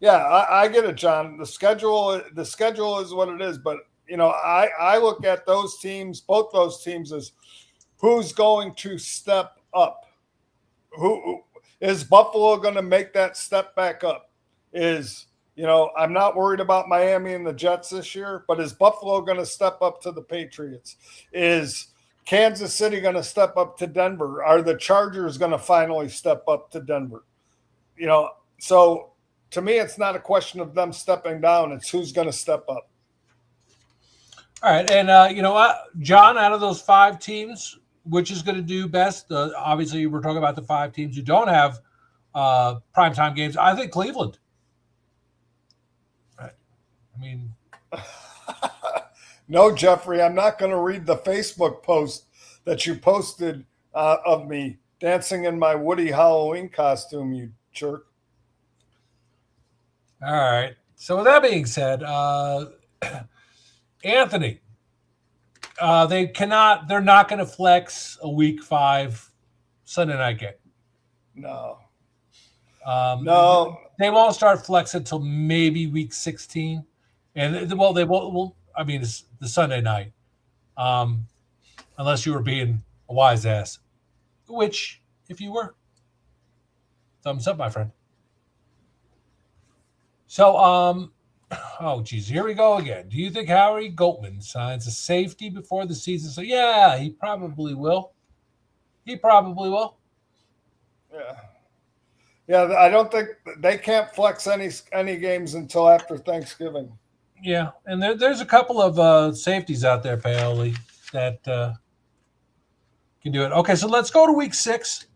I get it, John. The schedule is what it is. But, I look at those teams, both those teams, as who's going to step up. Who is Buffalo going to make that step back up? I'm not worried about Miami and the Jets this year, but is Buffalo going to step up to the Patriots? Is Kansas City going to step up to Denver? Are the Chargers going to finally step up to Denver? So to me, it's not a question of them stepping down. It's who's going to step up. All right. And you know what, John, out of those 5 teams, which is going to do best? Obviously, we're talking about the 5 teams who don't have primetime games. I think Cleveland. No, Jeffrey, I'm not going to read the Facebook post that you posted of me dancing in my Woody Halloween costume, you jerk. All right. So with that being said, Anthony, they're not going to flex a week 5 Sunday night game. No. No. They won't start flexing until maybe week 16. And they won't. It's the Sunday night, unless you were being a wise ass, which, if you were, thumbs up, my friend. So, oh, geez, here we go again. Do you think Harry Goldman signs a safety before the season? So, yeah, he probably will. Yeah. Yeah, I don't think they can't flex any games until after Thanksgiving. Yeah, and there's a couple of safeties out there, Paoli, that can do it. Okay, so let's go to week 6.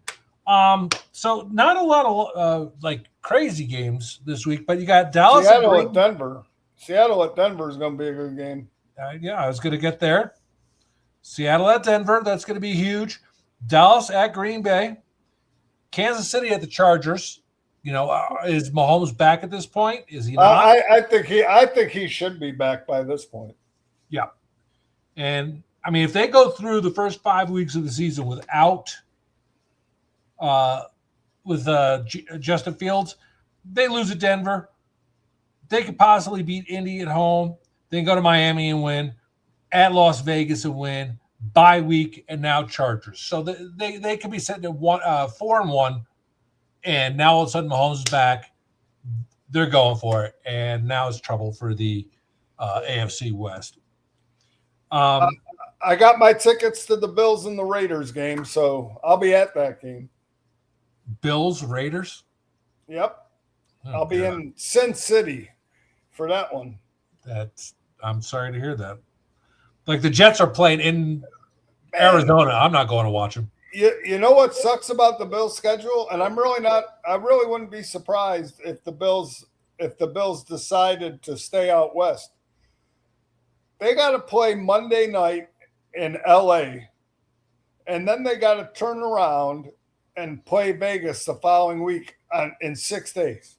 So not a lot of crazy games this week, but you got Dallas at Denver. Seattle at Denver is going to be a good game. Yeah, I was going to get there. Seattle at Denver, that's going to be huge. Dallas at Green Bay. Kansas City at the Chargers. Is Mahomes back at this point? Is he not? I think he should be back by this point. Yeah. And I mean, if they go through the first 5 weeks of the season without Justin Fields, they lose at Denver. They could possibly beat Indy at home, then go to Miami and win, at Las Vegas and win, bye week, and now Chargers. So they could be sitting at 4-1, and now all of a sudden Mahomes is back. They're going for it, and now it's trouble for the AFC West. I got my tickets to the Bills and the Raiders game, so I'll be at that game. Bills, Raiders? Yep. Oh, I'll be in Sin City for that one. I'm sorry to hear that. Like the Jets are playing in Arizona. I'm not going to watch them. You know what sucks about the Bills schedule? And I really wouldn't be surprised if the Bills decided to stay out west. They got to play Monday night in LA, and then they got to turn around and play Vegas the following week in 6 days.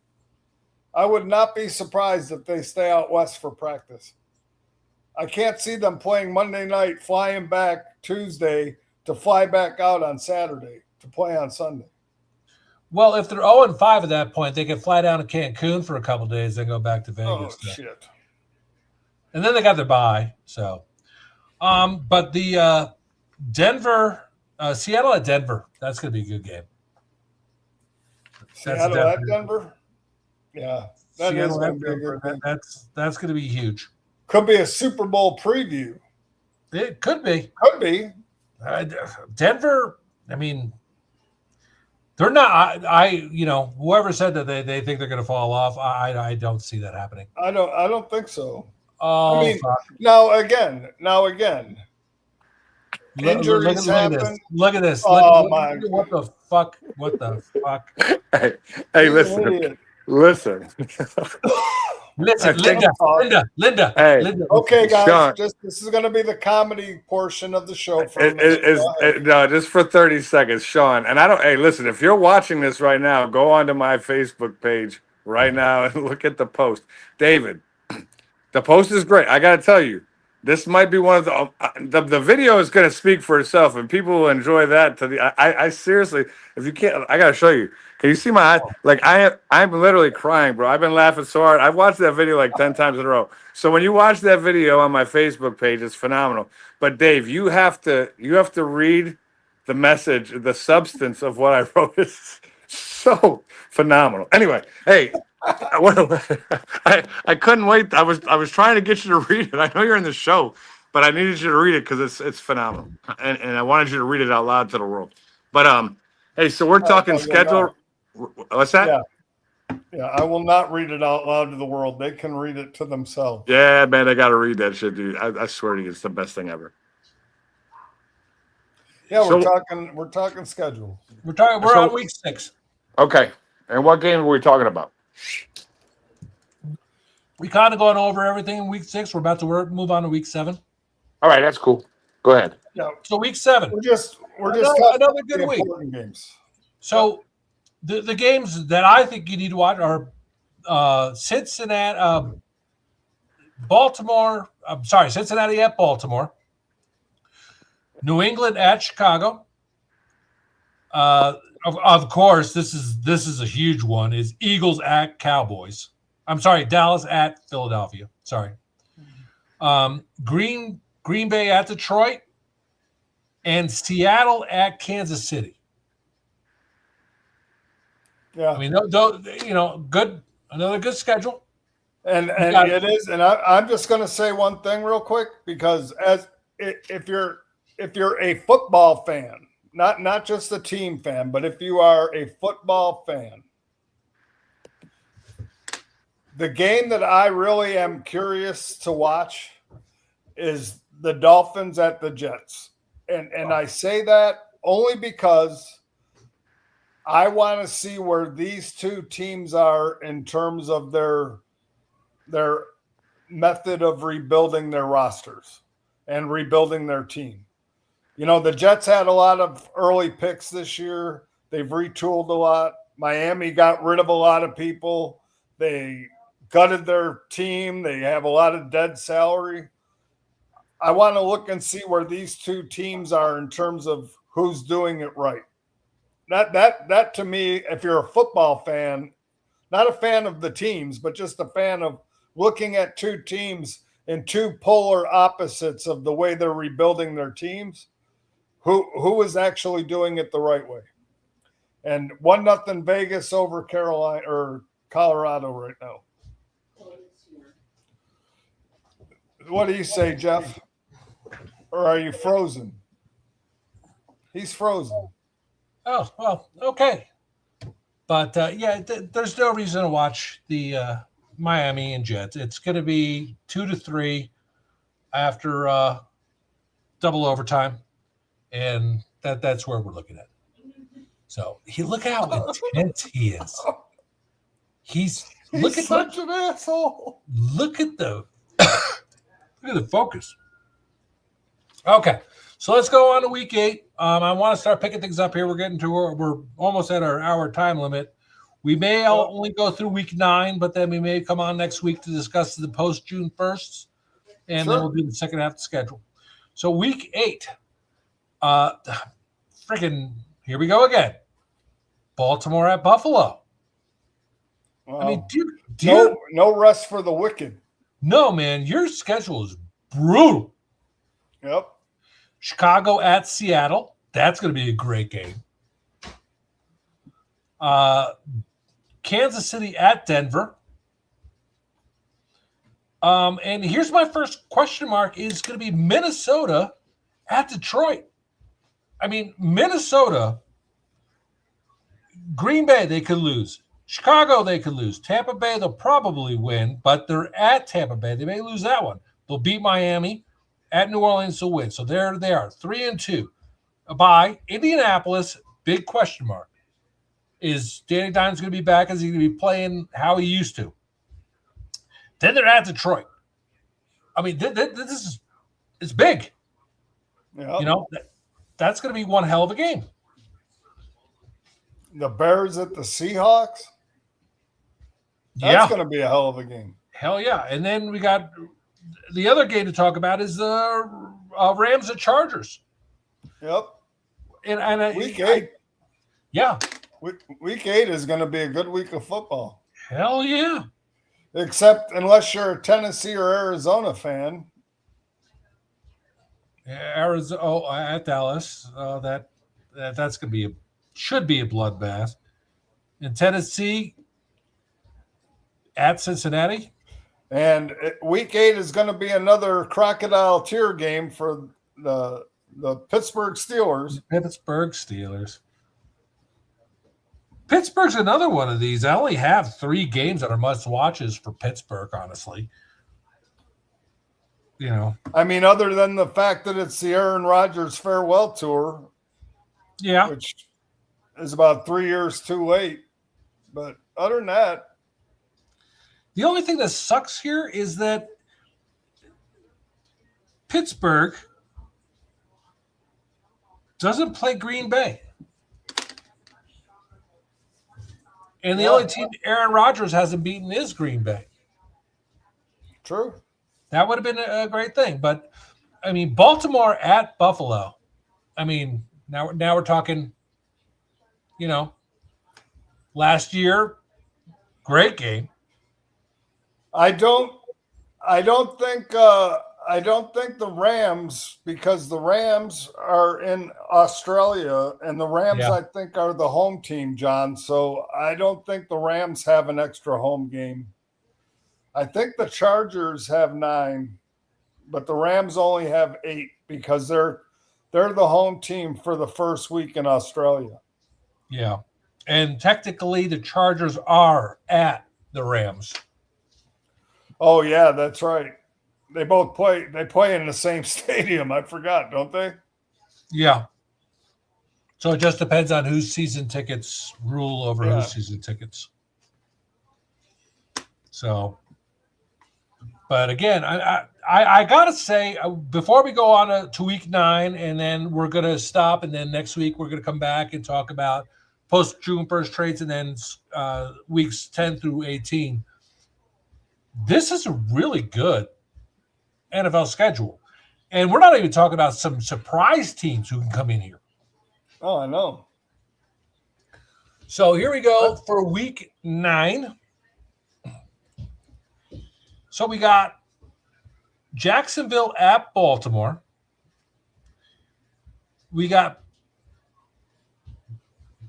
I would not be surprised if they stay out west for practice. I can't see them playing Monday night, flying back Tuesday to fly back out on Saturday to play on Sunday. Well, if they're 0-5 at that point, they can fly down to Cancun for a couple of days, then go back to Vegas. Oh, shit. And then they got their bye. So, but the Denver, Seattle at Denver, that's going to be a good game. Seattle at Denver? Yeah. That is going to be a good game. That's going to be huge. Could be a Super Bowl preview. It could be. Could be. Denver, I mean, they're not. Whoever said that they think they're going to fall off, I don't see that happening. I don't think so. Oh, I mean, now again, injuries happen. Look at this. Oh, my! What the fuck? What the fuck? Hey, listen. Listen, Linda. Hey, Linda. Okay, guys, Sean, this is going to be the comedy portion of the show. No, just for 30 seconds, Sean. And hey, listen, if you're watching this right now, go onto my Facebook page right now and look at the post. David, the post is great. I got to tell you, this might be one of the video is going to speak for itself, and people will enjoy that. I seriously, if you can't, I got to show you. Can you see my eyes? Like I'm literally crying, bro. I've been laughing so hard. I've watched that video like 10 times in a row. So when you watch that video on my Facebook page, it's phenomenal. But Dave, you have to read the message, the substance of what I wrote is so phenomenal. Anyway, hey, I couldn't wait. I was trying to get you to read it. I know you're in the show, but I needed you to read it because it's phenomenal, and I wanted you to read it out loud to the world. But hey, so we're talking schedule. What's that? Yeah, I will not read it out loud to the world. They can read it to themselves. Yeah, man, I got to read that shit, dude. I swear to you, it's the best thing ever. Yeah, we're talking schedule. We're on week 6. Okay, and what game are we talking about? We kind of going over everything in week 6. We're about to move on to week 7. All right, that's cool. Go ahead. Yeah. So week 7. We're just another good week. Games. So the games that I think you need to watch are Cincinnati, Baltimore. I'm sorry, Cincinnati at Baltimore. New England at Chicago. Of course, this is a huge one. Is Eagles at Cowboys? I'm sorry, Dallas at Philadelphia. Sorry. Green Bay at Detroit, and Seattle at Kansas City. Yeah, I mean, good. Another good schedule. And it is. And I'm just going to say one thing real quick, because if you're a football fan, not just a team fan, but if you are a football fan, the game that I really am curious to watch is the Dolphins at the Jets. And I say that only because I want to see where these two teams are in terms of their method of rebuilding their rosters and rebuilding their team. You know, the Jets had a lot of early picks this year. They've retooled a lot. Miami got rid of a lot of people. They gutted their team. They have a lot of dead salary. I want to look and see where these two teams are in terms of who's doing it right. That to me, if you're a football fan, not a fan of the teams, but just a fan of looking at two teams in two polar opposites of the way they're rebuilding their teams, who is actually doing it the right way. And 1-0 Vegas over Carolina or Colorado right now. What do you say, Jeff? Or are you frozen? He's frozen. Oh, well, okay. But there's no reason to watch the Miami and Jets. It's going to be 2-3 after double overtime, and that's where we're looking at. So look how intense he is. He's such an asshole. Look at the focus. Okay, so let's go on to week 8. I want to start picking things up here. We're almost at our hour time limit. We may only go through week 9, but then we may come on next week to discuss the post June 1st, and then we'll do the second half of the schedule. So week 8, here we go again. Baltimore at Buffalo. Wow. I mean, no rest for the wicked. No, man, your schedule is brutal. Yep. Chicago at Seattle. That's going to be a great game. Kansas City at Denver. And here's my first question mark is going to be Minnesota at Detroit. I mean, Minnesota, Green Bay, they could lose. Chicago, they could lose. Tampa Bay, they'll probably win, but they're at Tampa Bay. They may lose that one. They'll beat Miami. At New Orleans, they'll win. So there they are, 3-2. By Indianapolis, big question mark. Is Danny Dimes going to be back? Is he going to be playing how he used to? Then they're at Detroit. I mean, it's big. Yep. You know, that's going to be one hell of a game. The Bears at the Seahawks. That's going to be a hell of a game. Hell yeah. And then we got the other game to talk about is the Rams at Chargers. Yep. And week 8. Yeah. Week 8 is going to be a good week of football. Hell yeah. Except unless you're a Tennessee or Arizona fan. Arizona at Dallas. That's going to should be a bloodbath. In Tennessee at Cincinnati. And week 8 is going to be another crocodile tear game for the Pittsburgh Steelers. Pittsburgh's another one of these. I only have 3 games that are must-watches for Pittsburgh, honestly. You know. I mean, other than the fact that it's the Aaron Rodgers farewell tour. Yeah. Which is about 3 years too late. But other than that. The only thing that sucks here is that Pittsburgh doesn't play Green Bay. And the only team Aaron Rodgers hasn't beaten is Green Bay. True. That would have been a great thing. But, I mean, Baltimore at Buffalo. I mean, now we're talking, you know, last year, great game. I don't think the Rams, because the Rams are in Australia and the Rams I think are the home team, John. So I don't think the Rams have an extra home game. I think the Chargers have 9, but the Rams only have 8 because they're the home team for the first week in Australia. Yeah. And technically the Chargers are at the Rams. Oh, yeah, that's right. They both play. They play in the same stadium. I forgot, don't they? Yeah. So it just depends on whose season tickets rule over whose season tickets. So, but again, I gotta say before we go on to week 9, and then we're gonna stop, and then next week we're gonna come back and talk about post June 1st trades, and then weeks 10 through 18. This is a really good NFL schedule. And we're not even talking about some surprise teams who can come in here. Oh, I know. So here we go for week 9. So we got Jacksonville at Baltimore. We got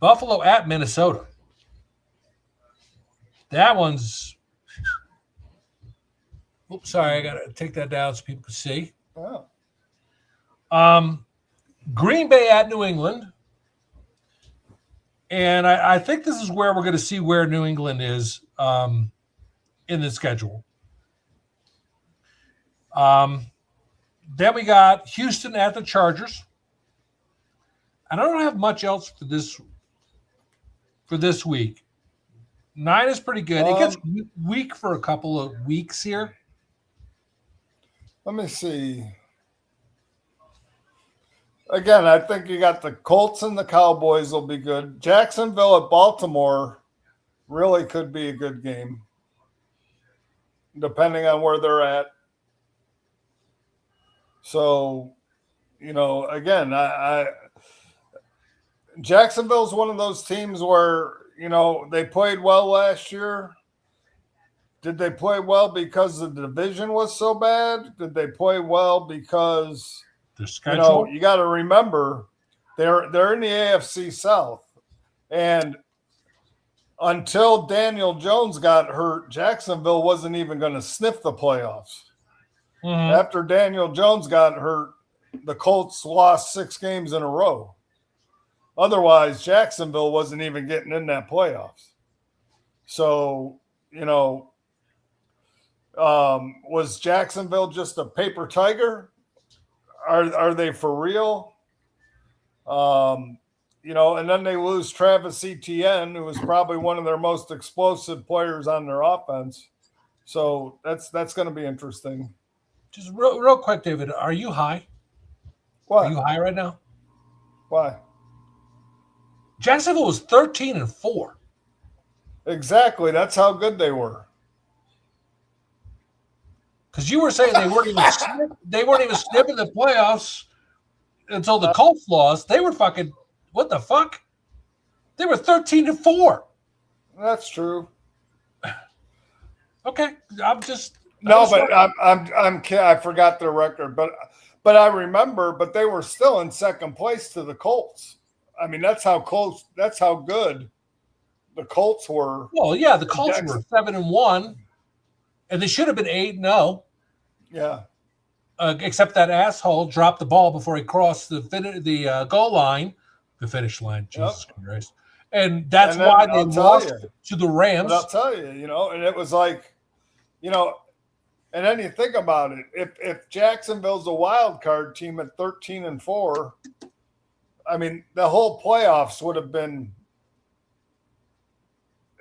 Buffalo at Minnesota. That one's. Oops, sorry, I gotta take that down so people can see. Oh. Green Bay at New England. And I think this is where we're going to see where New England is in the schedule. Then we got Houston at the Chargers. And I don't have much else for this week. 9 is pretty good. It gets weak for a couple of weeks here. Let me see. Again, I think you got the Colts and the Cowboys will be good. Jacksonville at Baltimore really could be a good game, depending on where they're at. So, again, Jacksonville's one of those teams where, they played well last year. Did they play well because the division was so bad? Did they play well because their schedule? You got to remember they're in the AFC South, and until Daniel Jones got hurt, Jacksonville wasn't even going to sniff the playoffs. Mm-hmm. After Daniel Jones got hurt, the Colts lost 6 games in a row. Otherwise, Jacksonville wasn't even getting in that playoffs. So, was Jacksonville just a paper tiger? Are they for real? And then they lose Travis Etienne, who was probably one of their most explosive players on their offense. So that's going to be interesting. Just real quick, David, are you high? What? Are you high right now? Why? Jacksonville was 13-4. Exactly. That's how good they were. Because you were saying they weren't even sniffing the playoffs until the Colts lost. They were fucking what the fuck? They were 13-4. That's true. Okay, I'm just I forgot their record, but I remember. But they were still in second place to the Colts. I mean, that's how close. That's how good the Colts were. Well, yeah, the Colts were 7-1, and they should have been 8-0. Yeah. Except that asshole dropped the ball before he crossed the goal line, the finish line. Jesus Christ! And that's why they lost to the Rams. But I'll tell you, and it was like, and then you think about it. If Jacksonville's a wild card team at 13-4, I mean, the whole playoffs would have been.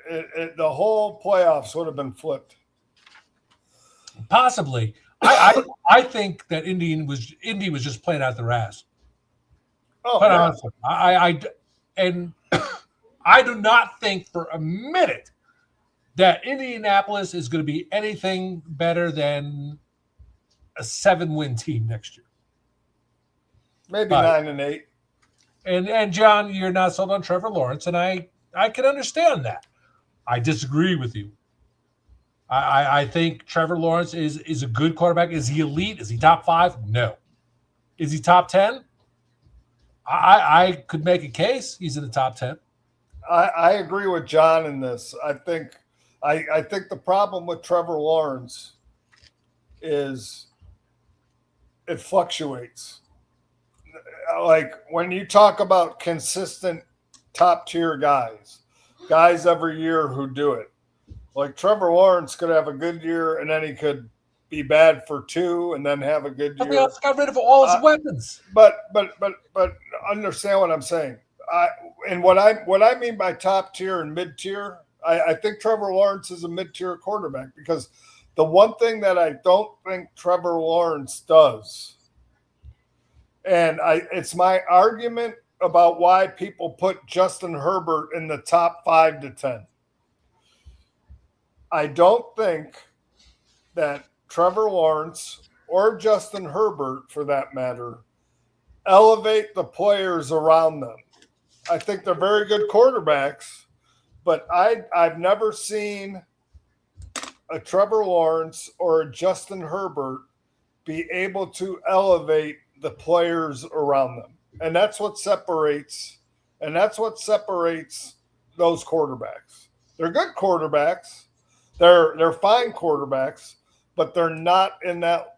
The whole playoffs would have been flipped. Possibly. I think that Indy was just playing out their ass. Oh, but yeah. honestly, I do not think for a minute that Indianapolis is going to be anything better than a 7-win team next year. Maybe 9-8. And John, you're not sold on Trevor Lawrence, and I can understand that. I disagree with you. I think Trevor Lawrence is a good quarterback. Is he elite? Is he top 5? No. Is he top 10? I could make a case he's in the top 10. I agree with John in this. I think the problem with Trevor Lawrence is it fluctuates. Like when you talk about consistent top tier guys every year who do it. Like Trevor Lawrence could have a good year and then he could be bad for 2 and then have a good year. He also got rid of all his weapons. But understand what I'm saying. What I mean by top tier and mid tier, I think Trevor Lawrence is a mid tier quarterback because the one thing that I don't think Trevor Lawrence does, and it's my argument about why people put Justin Herbert in the top 5 to 10. I don't think that Trevor Lawrence or Justin Herbert, for that matter, elevate the players around them. I think they're very good quarterbacks, but I've never seen a Trevor Lawrence or a Justin Herbert be able to elevate the players around them. And that's what separates those quarterbacks. They're good quarterbacks. They're fine quarterbacks, but they're not in that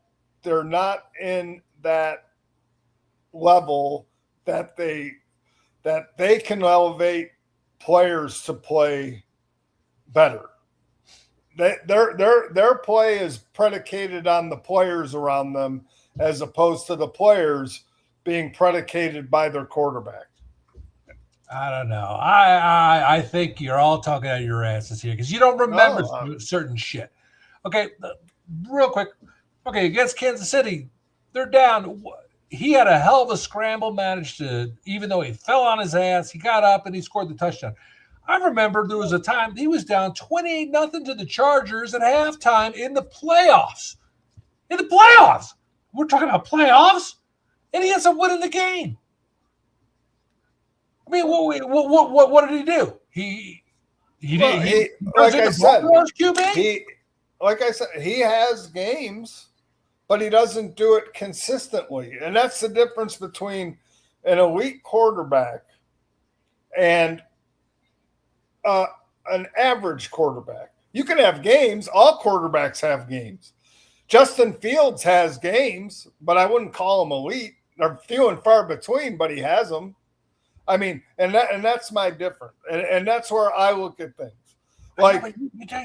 level that they can elevate players to play better. Their play is predicated on the players around them as opposed to the players being predicated by their quarterback. I don't know. I think you're all talking out of your asses here because you don't remember certain shit. Okay, real quick. Okay, against Kansas City, they're down. He had a hell of a scramble, managed to, even though he fell on his ass, he got up and he scored the touchdown. I remember there was a time he was down 28-0 to the Chargers at halftime in the playoffs. In the playoffs. We're talking about playoffs, and he ends up winning the game. I mean, what did he do? Like I said, he has games, but he doesn't do it consistently. And that's the difference between an elite quarterback and an average quarterback. You can have games. All quarterbacks have games. Justin Fields has games, but I wouldn't call him elite. They're few and far between, but he has them. I mean, and that's my difference. And that's where I look at things. Like,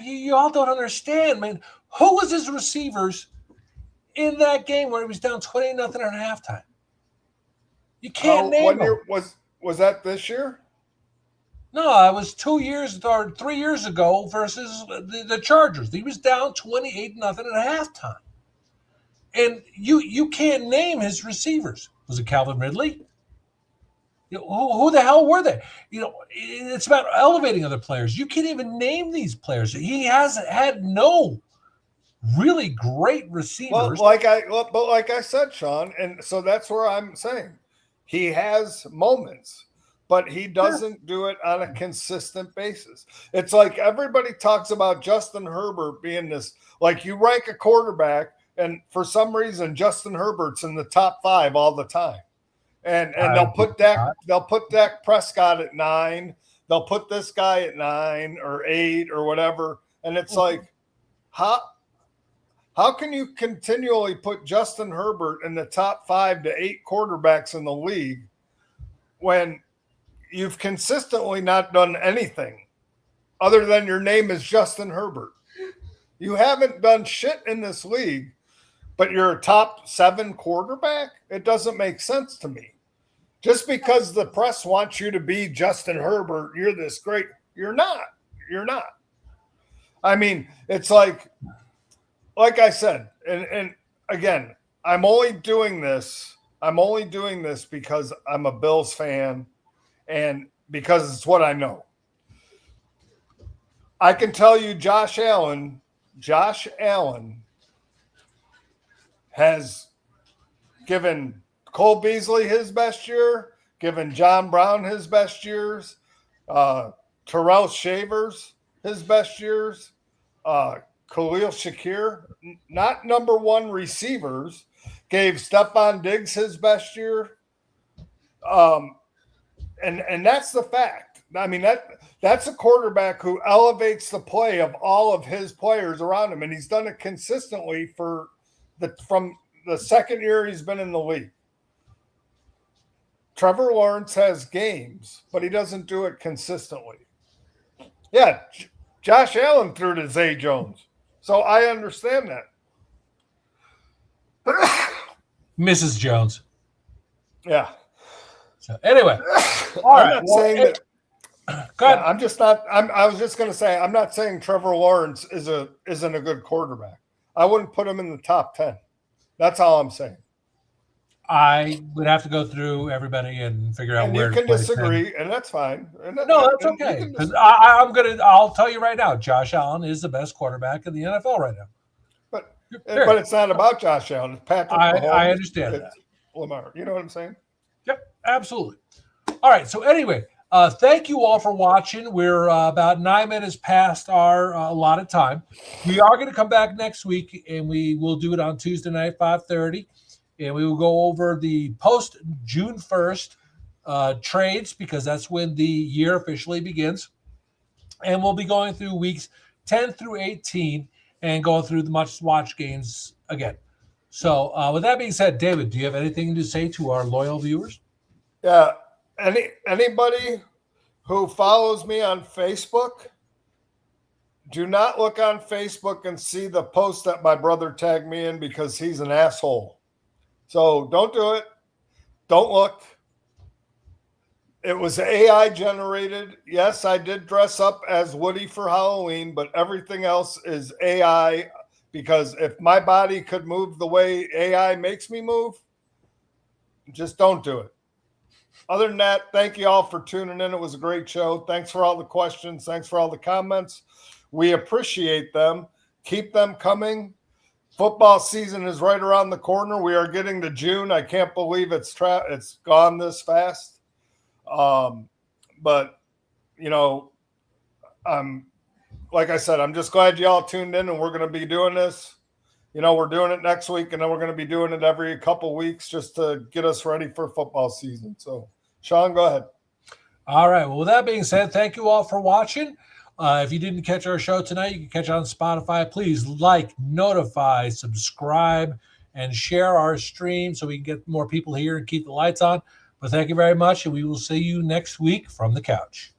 you all don't understand, man. Who was his receivers in that game where he was down 20-0 at halftime? You can't name them. Was that this year? No, it was 2 years or 3 years ago versus the Chargers. He was down 28-0 at halftime. And you can't name his receivers. Was it Calvin Ridley? Who the hell were they? It's about elevating other players. You can't even name these players. He hasn't had no really great receivers. Well, like I said, Sean, and so that's where I'm saying he has moments, but he doesn't do it on a consistent basis. It's like everybody talks about Justin Herbert being this, like you rank a quarterback, and for some reason Justin Herbert's in the top 5 all the time. And they'll put Dak Prescott at 9. They'll put this guy at 9 or 8 or whatever. And it's like, how can you continually put Justin Herbert in the top 5 to 8 quarterbacks in the league when you've consistently not done anything other than your name is Justin Herbert? You haven't done shit in this league, but you're a top 7 quarterback? It doesn't make sense to me. Just because the press wants you to be Justin Herbert, you're this great. You're not. You're not. I mean, it's like I said, and again, I'm only doing this because I'm a Bills fan and because it's what I know. I can tell you Josh Allen has given Cole Beasley his best year, given John Brown his best years, Terrell Shavers his best years, Khalil Shakir, not number 1 receivers, gave Stephon Diggs his best year. And that's the fact. I mean, that's a quarterback who elevates the play of all of his players around him, and he's done it consistently from the second year he's been in the league. Trevor Lawrence has games, but he doesn't do it consistently. Yeah, Josh Allen threw to Zay Jones, so I understand that. Mrs. Jones. Yeah. So anyway, all right. I'm not saying that. Go ahead. I was just going to say, I'm not saying Trevor Lawrence isn't a good quarterback. I wouldn't put him in the top 10. That's all I'm saying. I would have to go through everybody and figure out where you can disagree, and that's fine. No, that's okay. Because I'll tell you right now, Josh Allen is the best quarterback in the NFL right now. but it's not about Josh Allen. It's Patrick Mahomes. I understand it's Lamar. You know what I'm saying? Yep, absolutely. All right. So anyway, thank you all for watching. We're about 9 minutes past our allotted time. We are going to come back next week, and we will do it on Tuesday night, 5:30, and we will go over the post June 1st trades, because that's when the year officially begins, and we'll be going through weeks 10 through 18 and going through the must-watch games again. So with that being said, David, do you have anything to say to our loyal viewers? Yeah. Anybody who follows me on Facebook, do not look on Facebook and see the post that my brother tagged me in, because he's an asshole. So don't do it. Don't look. It was AI generated. Yes, I did dress up as Woody for Halloween, but everything else is AI, because if my body could move the way AI makes me move, just don't do it. Other than that, thank you all for tuning in. It was a great show. Thanks for all the questions. Thanks for all the comments. We appreciate them. Keep them coming. Football season is right around the corner. We are getting to June. I can't believe it's gone this fast. But you know, like I said, I'm just glad y'all tuned in, and we're going to be doing this. You know, we're doing it next week, and then we're going to be doing it every couple weeks just to get us ready for football season. So, Sean, go ahead. All right. Well, with that being said, thank you all for watching. If you didn't catch our show tonight, you can catch it on Spotify. Please like, notify, subscribe, and share our stream so we can get more people here and keep the lights on. But thank you very much, and we will see you next week from the couch.